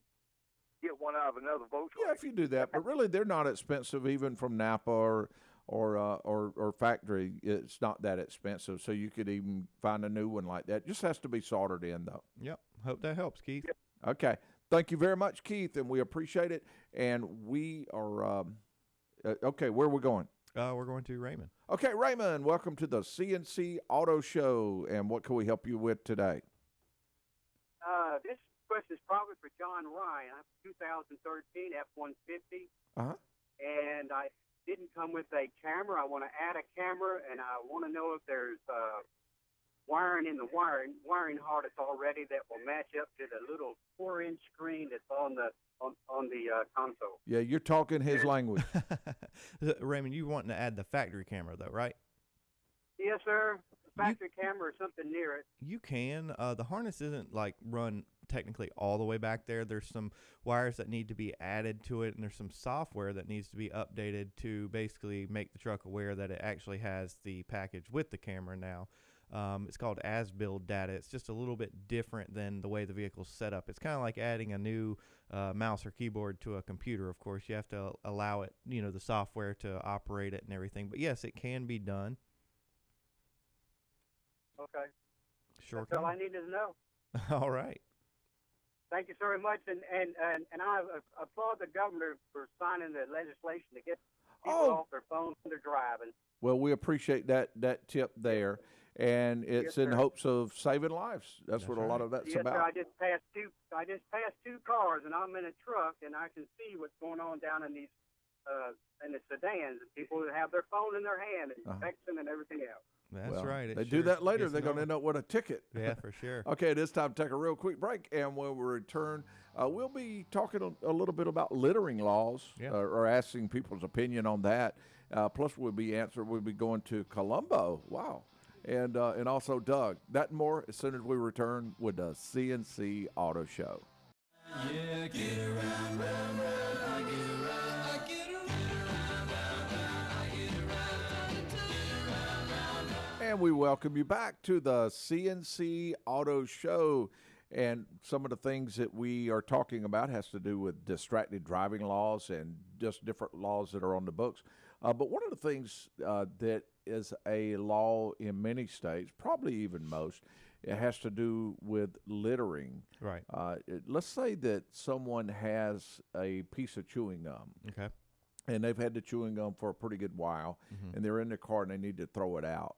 get one out of another Volkswagen. Yeah, if you do that, but really they're not expensive even from Napa or factory. It's not that expensive, so you could even find a new one like that. Just has to be soldered in, though. Yep. Hope that helps, Keith. Yep. Okay. Thank you very much, Keith, and we appreciate it. And we are okay. Where are we going? We're going to Raymond. Okay, Raymond, welcome to the C&C Auto Show. And what can we help you with today? This question is probably for John Ryan. I have 2013 F-150. Uh-huh. And I didn't come with a camera. I want to add a camera, and I want to know if there's wiring in the wiring harness already that will match up to the little 4-inch screen that's on the console. Yeah, you're talking his language. Raymond, you wanting to add the factory camera, though, right? Yes, sir. Factory camera or something near it. You can. The harness isn't like run technically all the way back there. There's some wires that need to be added to it, and there's some software that needs to be updated to basically make the truck aware that it actually has the package with the camera now. It's called as-build data. It's just a little bit different than the way the vehicle's set up. It's kind of like adding a new mouse or keyboard to a computer. Of course, you have to allow it, the software to operate it and everything. But yes, it can be done. Okay. Sure. That's all I needed to know. All right. Thank you very much, and I applaud the governor for signing the legislation to get people off their phones when they're driving. Well, we appreciate that tip there, and it's in hopes of saving lives. That's what a lot of that's about. Sir, I just passed two cars, and I'm in a truck, and I can see what's going on down in these in the sedans. People that have their phone in their hand and texting and everything else. That's right. They do that later. They're going to end up with a ticket. Yeah, for sure. Okay, it is time to take a real quick break, and when we return, we'll be talking a little bit about littering laws, or asking people's opinion on that. Plus, we'll be going to Colombo. Wow. And also Doug. That and more as soon as we return with the C&C Auto Show. Yeah, get around, round, round, I get around, I get around, round, round, I get around. And we welcome you back to the C&C Auto Show. And some of the things that we are talking about has to do with distracted driving laws and just different laws that are on the books. But one of the things that is a law in many states, probably even most, it has to do with littering. Right. Let's say that someone has a piece of chewing gum. Okay. And they've had the chewing gum for a pretty good while, and they're in their car and they need to throw it out.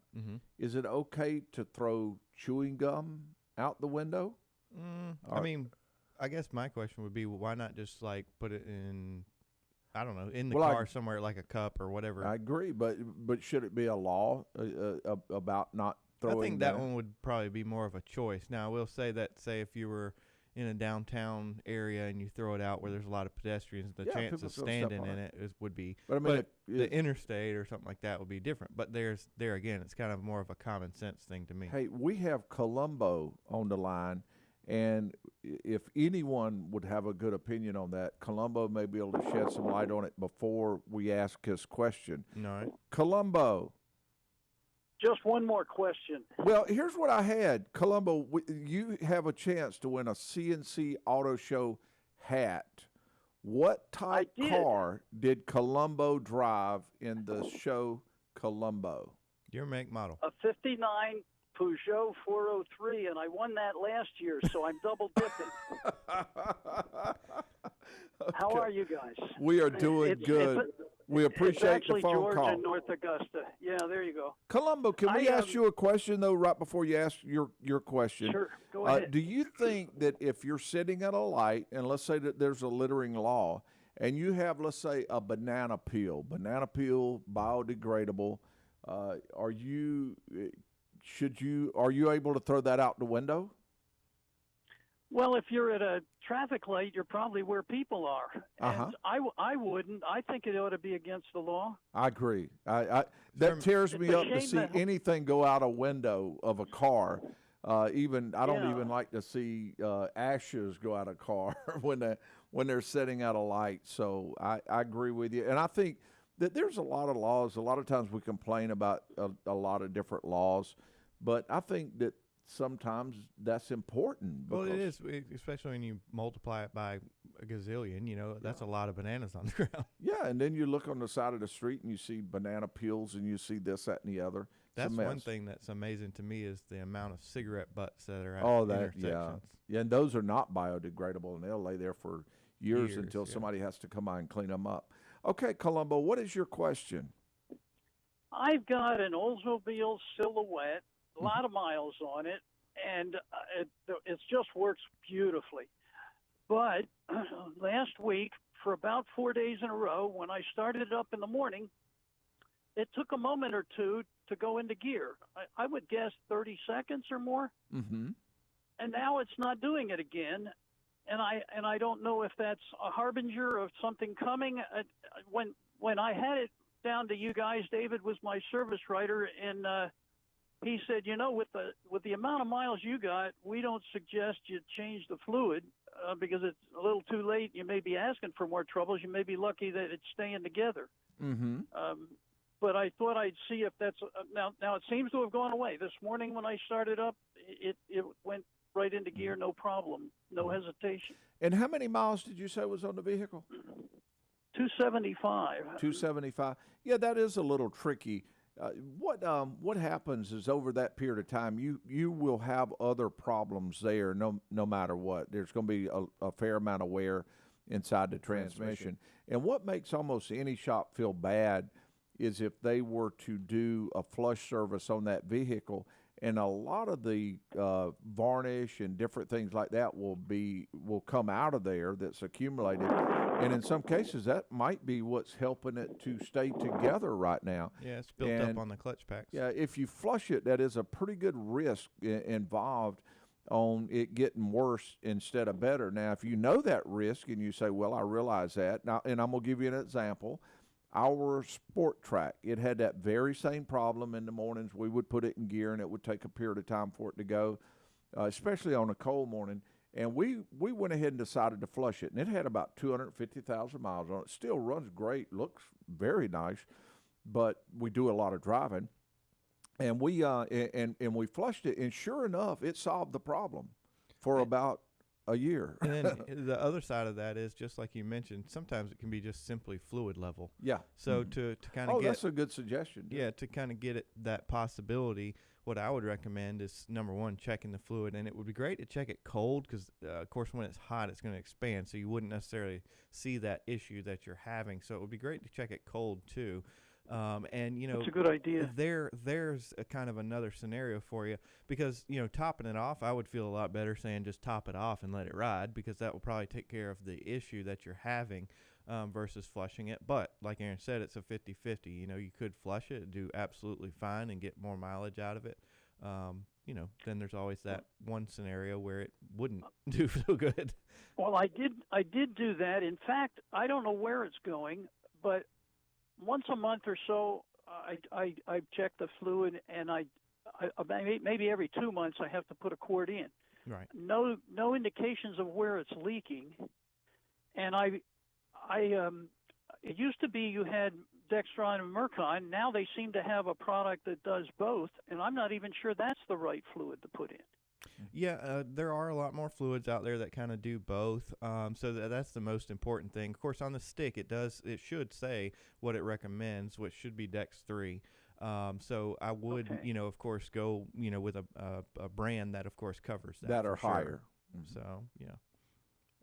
Is it okay to throw chewing gum out the window? I mean, I guess my question would be, why not just like put it in, I don't know, in the car somewhere, like a cup or whatever? I agree, but should it be a law about not throwing? I think that one would probably be more of a choice. Now, I will say that, say if you were in a downtown area and you throw it out where there's a lot of pedestrians, the chance of standing in it would be. But I mean, the interstate or something like that would be different. But there again, it's kind of more of a common sense thing to me. Hey, we have Colombo on the line. And if anyone would have a good opinion on that, Colombo may be able to shed some light on it before we ask his question. All right. Colombo. Just one more question. Well, here's what I had. Colombo, you have a chance to win a C&C Auto Show hat. What type car did Colombo drive in the show Colombo? Your make model. A 59 Peugeot 403, and I won that last year, so I'm double dipping. How are you guys? We are doing good. We appreciate the phone George call. In North Augusta. Yeah, there you go. Colombo, can we ask you a question, though, right before you ask your question? Sure, go ahead. Do you think that if you're sitting at a light, and let's say that there's a littering law, and you have, let's say, a banana peel biodegradable, are you able to throw that out the window? Well, if you're at a traffic light, you're probably where people are. And I wouldn't. I think it ought to be against the law. I agree. That tears me up to see anything go out a window of a car. Even I don't even like to see ashes go out of car when they're setting out a light. So I agree with you, and I think that there's a lot of laws. A lot of times we complain about a lot of different laws, but I think that sometimes that's important. Well, it is, especially when you multiply it by a gazillion. You know, that's a lot of bananas on the ground. Yeah, and then you look on the side of the street and you see banana peels and you see this, that, and the other. That's one thing that's amazing to me is the amount of cigarette butts that are at intersections. Yeah, and those are not biodegradable, and they'll lay there for years until somebody has to come by and clean them up. Okay, Columbo, what is your question? I've got an Oldsmobile Silhouette, a lot of miles on it, and it just works beautifully. But last week, for about 4 days in a row, when I started it up in the morning, it took a moment or two to go into gear. I would guess 30 seconds or more. Mm-hmm. And now it's not doing it again. And I don't know if that's a harbinger of something coming. When I had it down to you guys, David was my service writer, and he said, you know, with the amount of miles you got, we don't suggest you change the fluid because it's a little too late. You may be asking for more troubles. You may be lucky that it's staying together. Mm-hmm. But I thought I'd see if that's now it seems to have gone away. This morning when I started up, it went right into gear, no problem, no hesitation. And how many miles did you say was on the vehicle? 275. 275. Yeah, that is a little tricky. What happens is over that period of time, you will have other problems there. No matter what, there's going to be a fair amount of wear inside the transmission. And what makes almost any shop feel bad is if they were to do a flush service on that vehicle, and a lot of the varnish and different things like that will come out of there that's accumulated, and in some cases that might be what's helping it to stay together right now. Yeah, it's built up on the clutch packs. Yeah, if you flush it, that is a pretty good risk involved on it getting worse instead of better. Now, if you know that risk and you say, well, I realize that, now, and I'm going to give you an example. Our Sport Track, it had that very same problem in the mornings. We would put it in gear, and it would take a period of time for it to go, especially on a cold morning. And we went ahead and decided to flush it, and it had about 250,000 miles on it. Still runs great, looks very nice, but we do a lot of driving. And we we flushed it, and sure enough, it solved the problem for about a year. And then the other side of that is, just like you mentioned, sometimes it can be just simply fluid level. Yeah. So to kind of that's a good suggestion. Yeah, to kind of get that possibility, what I would recommend is, number one, checking the fluid. And it would be great to check it cold because, of course, when it's hot, it's going to expand. So you wouldn't necessarily see that issue that you're having. So it would be great to check it cold, too. And you know, that's a good idea. There's a kind of another scenario for you, because you know, topping it off, I would feel a lot better saying just top it off and let it ride, because that will probably take care of the issue that you're having versus flushing it. But like Aaron said, it's a 50-50. You know, you could flush it, do absolutely fine, and get more mileage out of it. You know, then there's always that one scenario where it wouldn't do so good. Well, I did do that. In fact, I don't know where it's going, but once a month or so, I check the fluid, and I maybe every 2 months I have to put a quart in. Right. No indications of where it's leaking, and it used to be you had Dextron and Mercon. Now they seem to have a product that does both, and I'm not even sure that's the right fluid to put in. Yeah, there are a lot more fluids out there that kind of do both. So that's the most important thing. Of course, on the stick, it should say what it recommends, which should be Dex 3. So I would, you know, of course, go, you know, with a brand that, of course, covers that. That are sure. higher. Mm-hmm. So, yeah.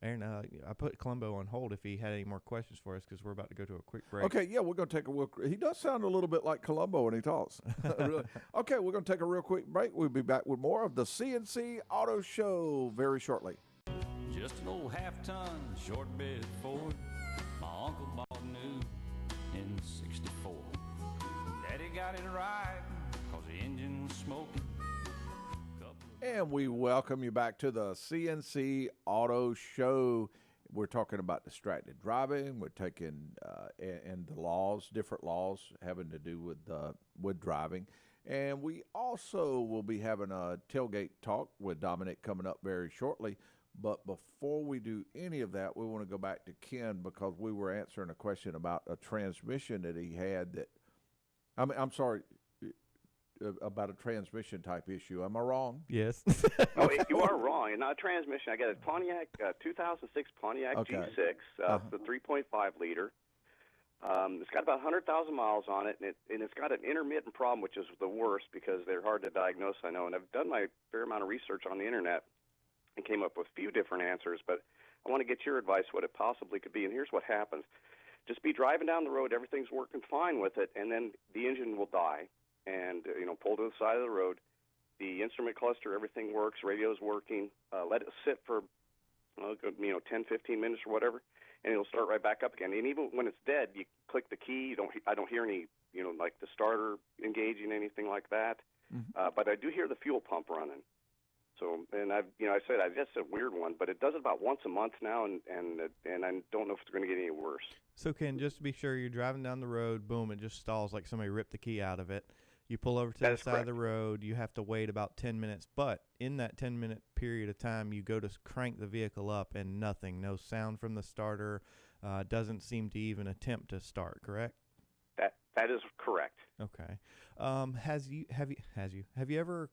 Aaron, I put Columbo on hold if he had any more questions for us, because we're about to go to a quick break. Okay, yeah, we're going to take a real. He does sound a little bit like Columbo when he talks. Really. Okay, we're going to take a real quick break. We'll be back with more of the C&C Auto Show very shortly. Just an old half-ton short bed Ford my uncle bought new in '64. Daddy got it right because the engine was smoking. And we welcome you back to the C&C Auto Show. we're talking about distracted driving. We're taking and the laws, different laws having to do with driving. And we also will be having a tailgate talk with Dominic coming up very shortly. But before we do any of that, we want to go back to Ken because we were answering a question about a transmission that he had that, I'm sorry, about a transmission type issue. Am I wrong? Yes. Oh, you are wrong. Not a transmission. I got a Pontiac, 2006 Pontiac G6, the 3.5 liter. It's got about 100,000 miles on it, and it's got an intermittent problem, which is the worst because they're hard to diagnose, I know. And I've done my fair amount of research on the internet and came up with a few different answers, but I want to get your advice what it possibly could be. And here's what happens. Just be driving down the road, everything's working fine with it, and then the engine will die and, pull to the side of the road. The instrument cluster, everything works, radio's working. Let it sit for, 10, 15 minutes or whatever, and it'll start right back up again. And even when it's dead, you click the key. I don't hear any, like the starter engaging, anything like that. Mm-hmm. But I do hear the fuel pump running. So, and I said that's a weird one, but it does it about once a month now, and I don't know if it's going to get any worse. So, Ken, just to be sure, you're driving down the road, boom, it just stalls like somebody ripped the key out of it. You pull over to the side of the road. You have to wait about 10 minutes. But in that 10-minute period of time, you go to crank the vehicle up and nothing, no sound from the starter, doesn't seem to even attempt to start, correct? That is correct. Okay. Have you ever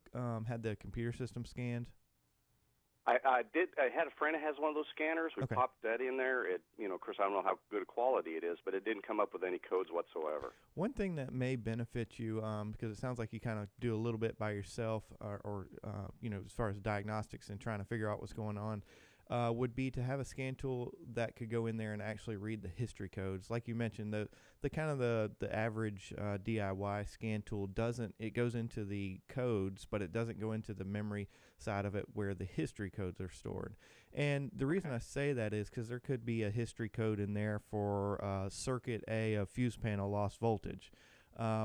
had the computer system scanned? I did. I had a friend that has one of those scanners. We popped that in there. Of course, I don't know how good a quality it is, but it didn't come up with any codes whatsoever. One thing that may benefit you, because it sounds like you kind of do a little bit by yourself, or as far as diagnostics and trying to figure out what's going on, would be to have a scan tool that could go in there and actually read the history codes. Like you mentioned, the kind of the average DIY scan tool it goes into the codes, but it doesn't go into the memory side of it where the history codes are stored. And the reason I say that is because there could be a history code in there for circuit A of fuse panel lost voltage,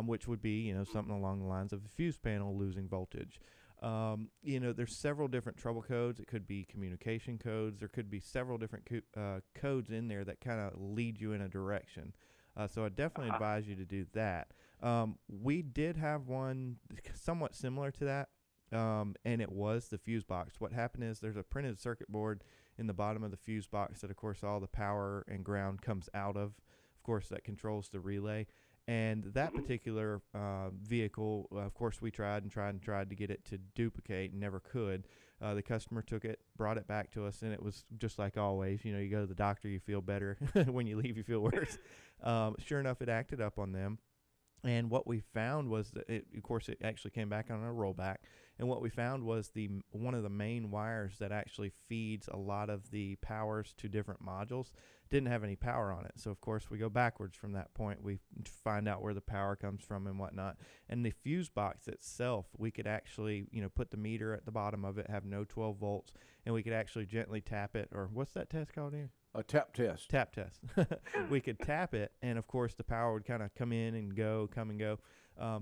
which would be, something along the lines of a fuse panel losing voltage. There's several different trouble codes. It could be communication codes. There could be several different codes in there that kind of lead you in a direction. So I definitely advise you to do that. We did have one somewhat similar to that, and it was the fuse box. What happened is there's a printed circuit board in the bottom of the fuse box that, of course, all the power and ground comes out of. Of course, that controls the relay. And that particular vehicle, of course, we tried to get it to duplicate and never could. The customer took it, brought it back to us, and it was just like always. You go to the doctor, you feel better. When you leave, you feel worse. Sure enough, it acted up on them. And what we found was that, it actually came back on a rollback. And what we found was one of the main wires that actually feeds a lot of the powers to different modules didn't have any power on it. So, of course, we go backwards from that point. We find out where the power comes from and whatnot. And the fuse box itself, we could actually, put the meter at the bottom of it, have no 12 volts, and we could actually gently tap it. Or what's that test called here? A tap test. Tap test. We could tap it, and, of course, the power would kind of come in and come and go.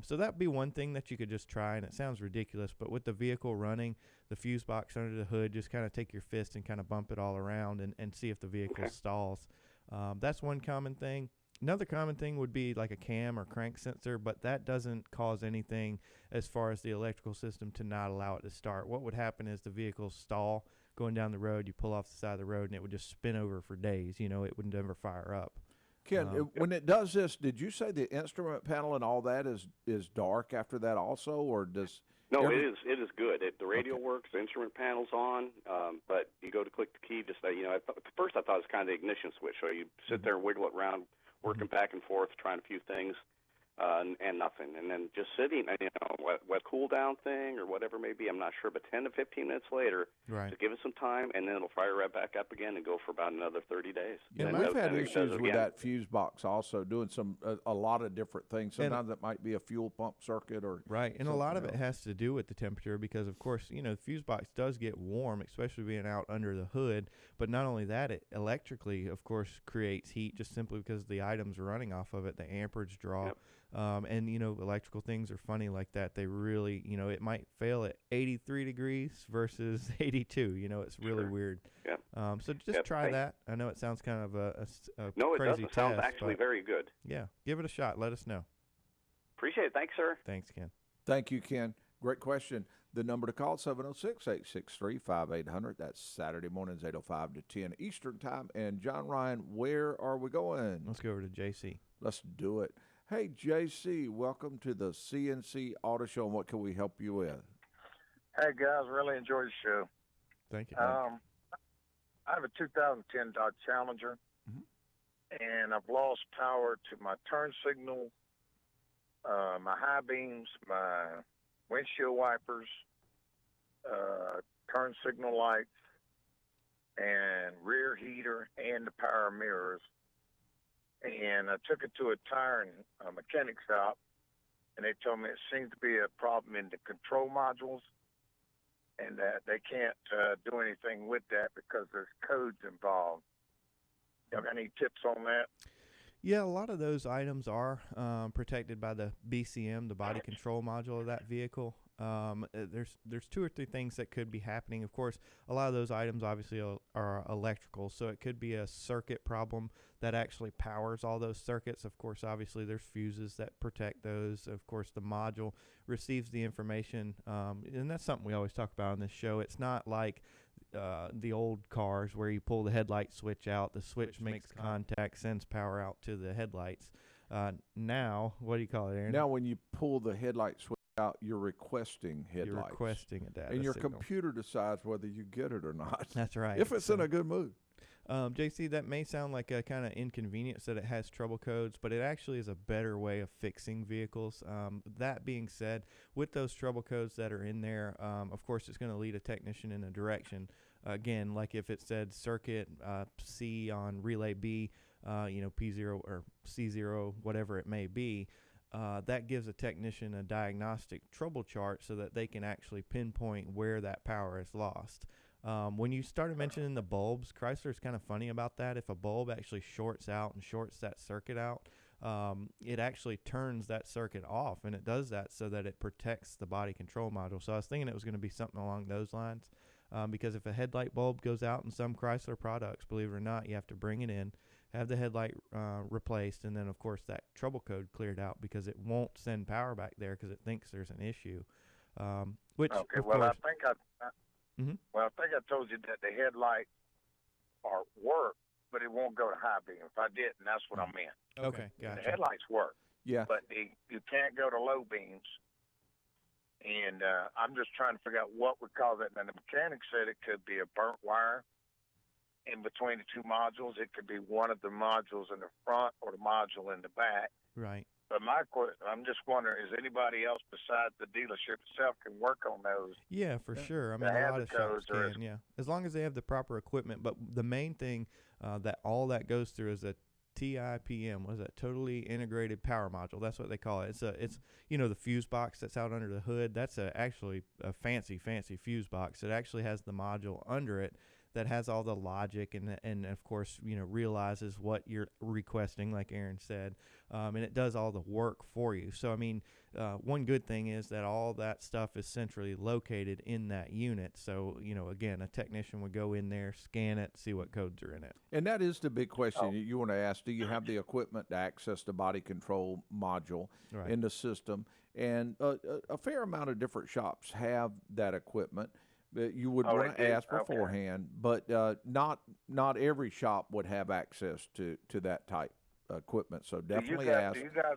So that would be one thing that you could just try, and it sounds ridiculous, but with the vehicle running, the fuse box under the hood, just kind of take your fist and kind of bump it all around and see if the vehicle stalls. That's one common thing. Another common thing would be like a cam or crank sensor, but that doesn't cause anything as far as the electrical system to not allow it to start. What would happen is the vehicle stall going down the road, you pull off the side of the road, and it would just spin over for days. It would never fire up. Ken, when it does this, did you say the instrument panel and all that is dark after that also, or does? No, it is good. The radio works, the instrument panel's on, but you go to click the key, just at first I thought it was kind of the ignition switch. So you sit there and wiggle it around, working back and forth, trying a few things, and nothing. And then just sitting, what cool down thing or whatever it may be, I'm not sure, but 10 to 15 minutes later, to give it some time, and then it'll fire right back up again and go for about another 30 days. Yeah, we've had issues with that fuse box also, doing a lot of different things. Sometimes it might be a fuel pump circuit or and a lot of it has to do with the temperature because, of course, the fuse box does get warm, especially being out under the hood. But not only that, it electrically, of course, creates heat just simply because the items running off of it, the amperage draw. And, electrical things are funny like that. They really, it might fail at 83 degrees versus 82. It's really weird. Yeah. So just try that. I know it sounds kind of a no, crazy it doesn't. Sounds test, actually very good. Yeah, give it a shot. Let us know. Appreciate it. Thanks, sir. Thanks, Ken. Thank you, Ken. Great question. The number to call, 706-863-5800. That's Saturday mornings, 8:05 to 10 Eastern Time. And, John Ryan, where are we going? Let's go over to JC. Let's do it. Hey, JC, welcome to the C&C Auto Show. And what can we help you with? Hey, guys, really enjoyed the show. Thank you. I have a 2010 Dodge Challenger, and I've lost power to my turn signal, my high beams, my windshield wipers, turn signal lights, and rear heater, and the power mirrors. And I took it to a tire and mechanic shop, and they told me it seems to be a problem in the control modules, and that they can't do anything with that because there's codes involved. You have any tips on that? Yeah, a lot of those items are protected by the BCM, the body control module of that vehicle. There's 2 or 3 things that could be happening. Of course, a lot of those items obviously are electrical, so it could be a circuit problem that actually powers all those circuits. Of course, obviously there's fuses that protect those. Of course, the module receives the information, and that's something we always talk about on this show. It's not like the old cars where you pull the headlight switch out, the switch makes contact, sends power out to the headlights. Now, what do you call it, Aaron? Now, when you pull the headlight switch out, you're requesting headlights. You're requesting a data and your signal. Computer decides whether you get it or not. That's right. If it's in a good mood. JC, that may sound like a kind of inconvenience that it has trouble codes, but it actually is a better way of fixing vehicles. That being said, with those trouble codes that are in there, of course, it's going to lead a technician in a direction. Again, like if it said circuit C on relay B, P0 or C0, whatever it may be, that gives a technician a diagnostic trouble chart so that they can actually pinpoint where that power is lost. When you started mentioning the bulbs, Chrysler's kind of funny about that. If a bulb actually shorts out and shorts that circuit out, it actually turns that circuit off, and it does that so that it protects the body control module. So I was thinking it was going to be something along those lines, because if a headlight bulb goes out in some Chrysler products, believe it or not, you have to bring it in, have the headlight replaced, and then, of course, that trouble code cleared out because it won't send power back there because it thinks there's an issue. Which, okay, of well, course, Well, I think I told you that the headlights are work, but it won't go to high beam. If I didn't, that's what I meant. Okay, gotcha. The headlights work. Yeah. But you can't go to low beams. And I'm just trying to figure out what would cause it. And the mechanic said it could be a burnt wire in between the 2 modules. It could be one of the modules in the front or the module in the back. Right. But I'm just wondering, is anybody else besides the dealership itself can work on those? Yeah, for sure. I mean, a lot of shops can, yeah. As long as they have the proper equipment. But the main thing that all that goes through is a TIPM. What is that? Totally Integrated Power Module. That's what they call it. It's the fuse box that's out under the hood. That's actually a fancy fuse box. It actually has the module under it that has all the logic and of course, realizes what you're requesting, like Aaron said, and it does all the work for you. So, I mean, one good thing is that all that stuff is centrally located in that unit. So, again, a technician would go in there, scan it, see what codes are in it. And that is the big question you want to ask. Do you have the equipment to access the body control module in the system? And a fair amount of different shops have that equipment. You would want to ask beforehand, but not every shop would have access to that type of equipment. So definitely ask. Do you guys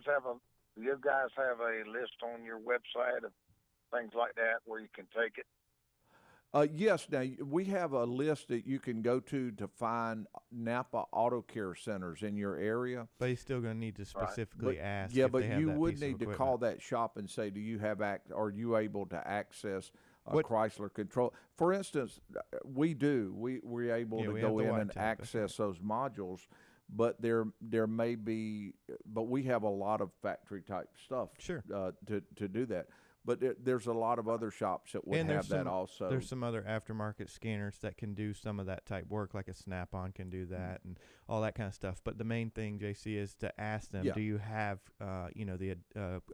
have a list on your website of things like that where you can take it? Yes. Now we have a list that you can go to find Napa Auto Care centers in your area. But you're still going to need to specifically ask. Yeah, but you would need to call that shop and say, "Do you have are you able to access Chrysler control?" For instance, we do. We're able to go in and access those modules, but there may be. But we have a lot of factory type stuff. Sure. To do that. but there's a lot of other shops that would have that also. There's some other aftermarket scanners that can do some of that type work, like a Snap-on can do that and all that kind of stuff. But the main thing, JC, is to ask them, do you have the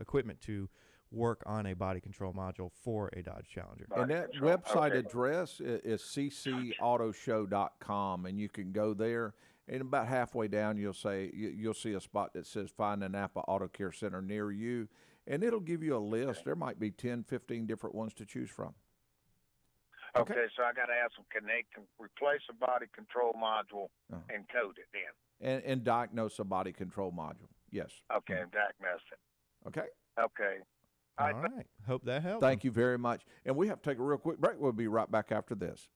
equipment to work on a body control module for a Dodge Challenger? And that website address is ccautoshow.com, and you can go there. And about halfway down, you'll see a spot that says Find a Napa Auto Care Center near you, and it'll give you a list. There might be 10, 15 different ones to choose from. Okay, so I got to ask them, can they replace a body control module and code it in? And diagnose a body control module, yes. Okay, diagnose it. Okay. Okay. All right. Hope that helps. Thank you very much. And we have to take a real quick break. We'll be right back after this.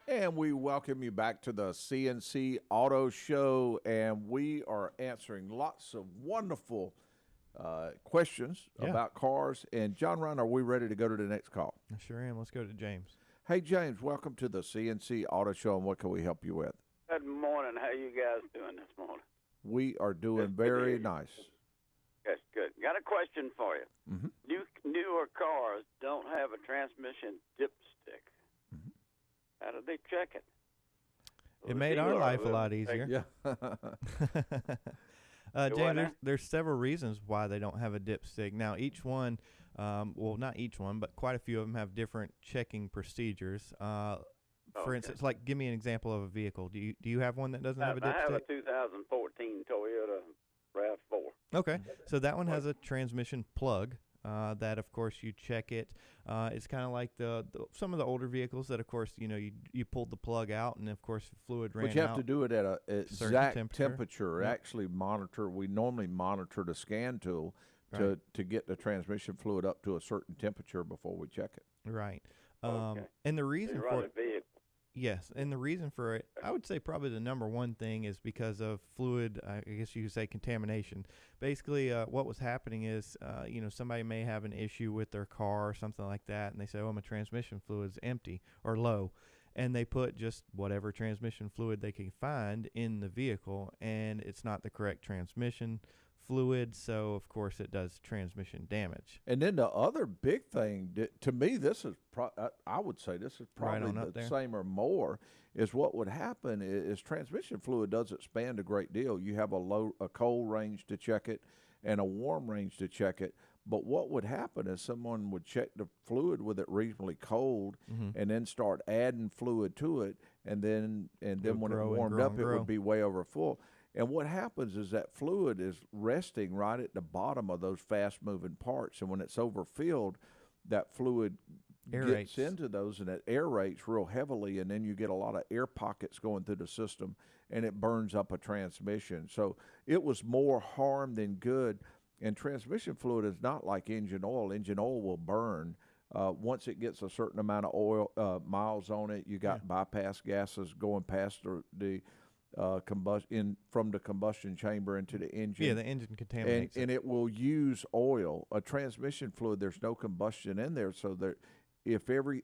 And we welcome you back to the C&C Auto Show, and we are answering lots of wonderful questions about cars. And John Ryan, are we ready to go to the next call? I sure am. Let's go to James. Hey, James, welcome to the C&C Auto Show, and what can we help you with? Good morning. How you guys doing this morning? We are doing very nice. That's good. Got a question for you. Mm-hmm. Newer cars don't have a transmission dipstick. How do they check it? It made our life a lot easier. Yeah. James, there's several reasons why they don't have a dipstick. Now, each one, well, not each one, but quite a few of them have different checking procedures. For instance, like, give me an example of a vehicle. Do you have one that doesn't have a dipstick? I have a 2014 Toyota RAV4. Okay, so that one has a transmission plug. That, of course, you check it. It's kind of like some of the older vehicles that, of course, you pulled the plug out, and of course fluid ran out. But you have to do it at a exact temperature. Yep. Actually monitor. We normally monitor the scan tool to get the transmission fluid up to a certain temperature before we check it. Right. And the reason for it. Yes, and the reason for it, I would say probably the number one thing is because of fluid, I guess you could say contamination. Basically, what was happening is, somebody may have an issue with their car or something like that, and they say, oh, my transmission fluid's empty or low. And they put just whatever transmission fluid they can find in the vehicle, and it's not the correct transmission fluid, so of course it does transmission damage. And then the other big thing, to me, this is I would say this is probably the same or more, is what would happen is transmission fluid doesn't expand a great deal. You have a cold range to check it and a warm range to check it. But what would happen is someone would check the fluid with it reasonably cold, and then start adding fluid to it, and then when it warmed up, it would be way over full. And what happens is that fluid is resting right at the bottom of those fast-moving parts, and when it's overfilled, that fluid gets into those, and it aerates real heavily, and then you get a lot of air pockets going through the system, and it burns up a transmission. So it was more harm than good, and transmission fluid is not like engine oil. Engine oil will burn. Once it gets a certain amount of oil miles on it, you got bypass gases going past the combustion from the combustion chamber into the engine. Yeah, the engine contaminates and it will use oil. A transmission fluid, there's no combustion in there, so that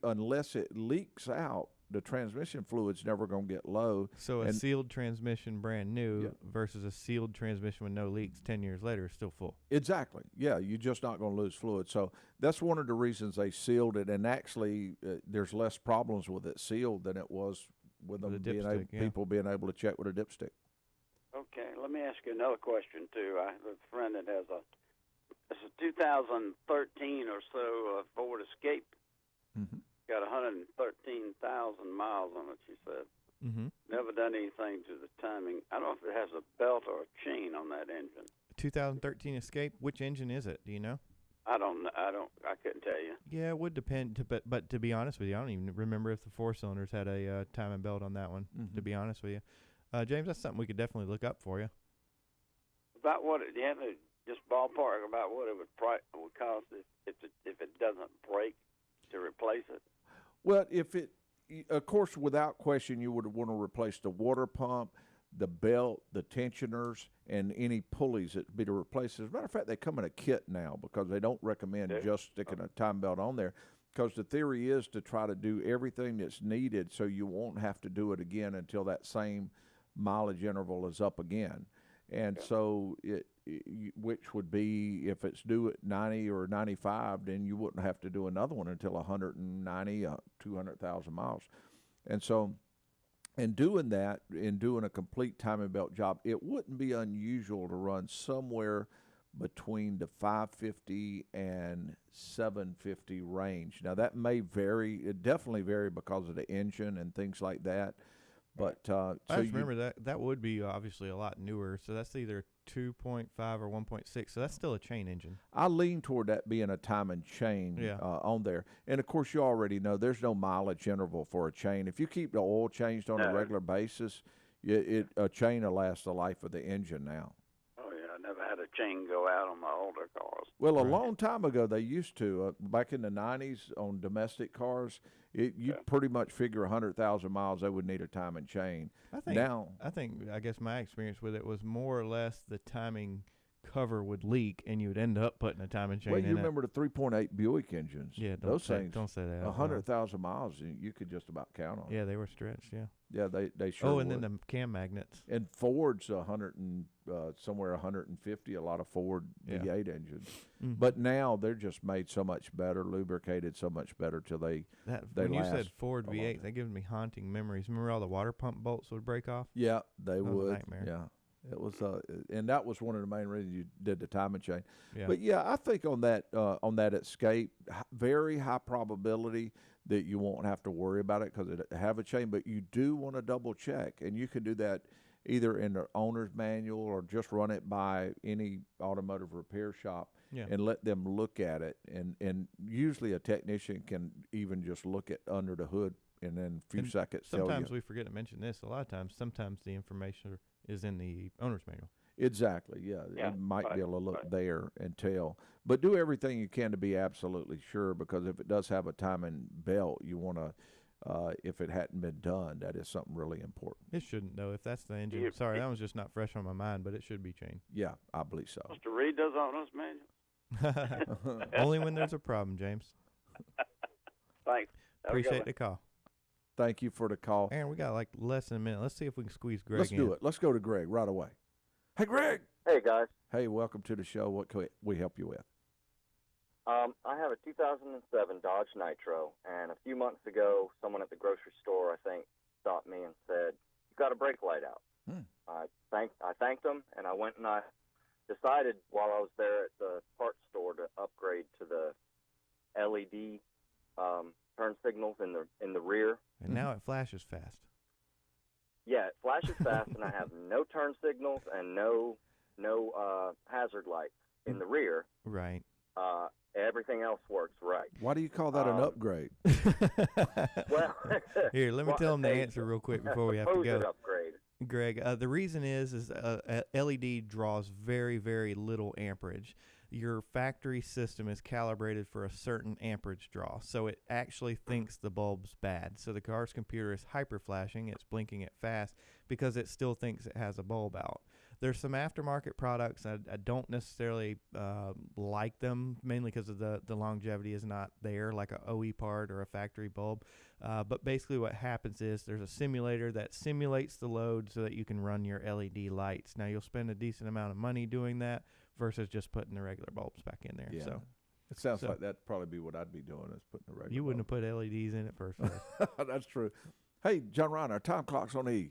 unless it leaks out, the transmission fluid's never going to get low. So a sealed transmission brand new versus a sealed transmission with no leaks 10 years later is still full. Exactly. Yeah, you're just not going to lose fluid. So that's one of the reasons they sealed it, and actually there's less problems with it sealed than it was with them people being able to check with a dipstick. Okay, let me ask you another question too. I have a friend that has it's a 2013 or so Ford Escape. Mm-hmm. Got 113,000 miles on it, she said. Mm-hmm. Never done anything to the timing. I don't know if it has a belt or a chain on that engine. 2013 Escape. Which engine is it? Do you know? I don't know. I couldn't tell you. Yeah, it would depend. But to be honest with you, I don't even remember if the 4-cylinders had a timing belt on that one. Mm-hmm. To be honest with you, James, that's something we could definitely look up for you. About what? Do you have a just ballpark about what it would cost if it doesn't break to replace it? Well, of course, without question, you would want to replace the water pump, the belt, the tensioners, and any pulleys that would be to replace. As a matter of fact, they come in a kit now because they don't recommend just sticking a time belt on there. because the theory is to try to do everything that's needed so you won't have to do it again until that same mileage interval is up again. And so which would be, if it's due at 90 or 95, then you wouldn't have to do another one until 190, 200,000 miles. And so in doing that, in doing a complete timing belt job, it wouldn't be unusual to run somewhere between the 550 and 750 range. Now that may vary, it definitely vary because of the engine and things like that. But I just remember that would be obviously a lot newer. So that's either 2.5 or 1.6. So that's still a chain engine. I lean toward that being a time and chain on there. And of course, you already know there's no mileage interval for a chain. If you keep the oil changed on a regular basis, a chain will last the life of the engine now. Oh yeah, I never had a chain go out on my older cars. Well, a long time ago they used to. Back in the 90s on domestic cars, you'd pretty much figure 100,000 miles they would need a time and chain. I guess my experience with it was more or less the timing cover would leak and you would end up putting a time and chain in it. Well, you remember the 3.8 Buick engines. Yeah, those things. Don't say that. 100,000 miles, you could just about count on. Yeah, they were stretched, yeah. Yeah, they sure Oh, and would. then the cam magnets. And Ford's 100 and somewhere 150, a lot of Ford V8 engines. Mm-hmm. But now they're just made so much better, lubricated so much better till they when last. You said Ford V8, that gives me haunting memories. Remember all the water pump bolts would break off? Yeah, they would. Was a nightmare. Yeah. It was, and that was one of the main reasons you did the time and chain. Yeah. But yeah, I think on that Escape, very high probability that you won't have to worry about it because it have a chain. But you do want to double check, and you can do that either in the owner's manual or just run it by any automotive repair shop and let them look at it. And usually a technician can even just look at under the hood and then a few seconds tell you. Sometimes we forget to mention this. A lot of times, the information is in the owner's manual. Exactly, yeah. It might be able to look there and tell. But do everything you can to be absolutely sure, because if it does have a timing belt, you want to, if it hadn't been done, that is something really important. It shouldn't, though, if that's the engine. Sorry, that was just not fresh on my mind, but it should be chained. Yeah, I believe so. Mr. Reed does owner's manual. Only when there's a problem, James. Thanks. Appreciate the call. Thank you for the call. Aaron, we got like less than a minute. Let's see if we can squeeze Greg Let's do it. Let's go to Greg right away. Hey, Greg. Hey, guys. Hey, welcome to the show. What can we help you with? I have a 2007 Dodge Nitro, and a few months ago, someone at the grocery store, I think, stopped me and said, "You got a brake light out." I thanked them, and I went and I decided while I was there at the parts store to upgrade to the LED turn signals in the rear. And now it flashes fast. Yeah, it flashes fast, and I have no turn signals and no hazard lights in the rear. Right. Everything else works right. Why do you call that an upgrade? Well, here, let me tell them the answer real quick before we have to go. Upgrade. Greg, the reason is LED draws very, very little amperage. Your factory system is calibrated for a certain amperage draw, so it actually thinks the bulb's bad. So the car's computer is hyper flashing, it's blinking it fast because it still thinks it has a bulb out. There's some aftermarket products. I don't necessarily like them, mainly because of the longevity is not there, like a OE part or a factory bulb. But basically what happens is there's a simulator that simulates the load so that you can run your LED lights. Now, you'll spend a decent amount of money doing that versus just putting the regular bulbs back in there. Yeah. So it sounds like that'd probably be what I'd be doing, is putting the regular You wouldn't have put LEDs in it first. That's true. Hey, John Ryan, our time clock's on E.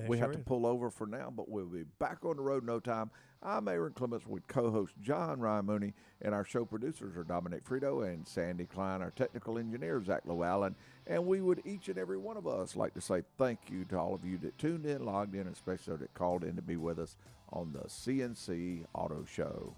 We have to pull over for now, but we'll be back on the road in no time. I'm Aaron Clements with co-host John Ryan Mooney, and our show producers are Dominic Frito and Sandy Klein, our technical engineer, Zach Llewellyn. And we would, each and every one of us, like to say thank you to all of you that tuned in, logged in, and especially that called in to be with us on the C&C Auto Show.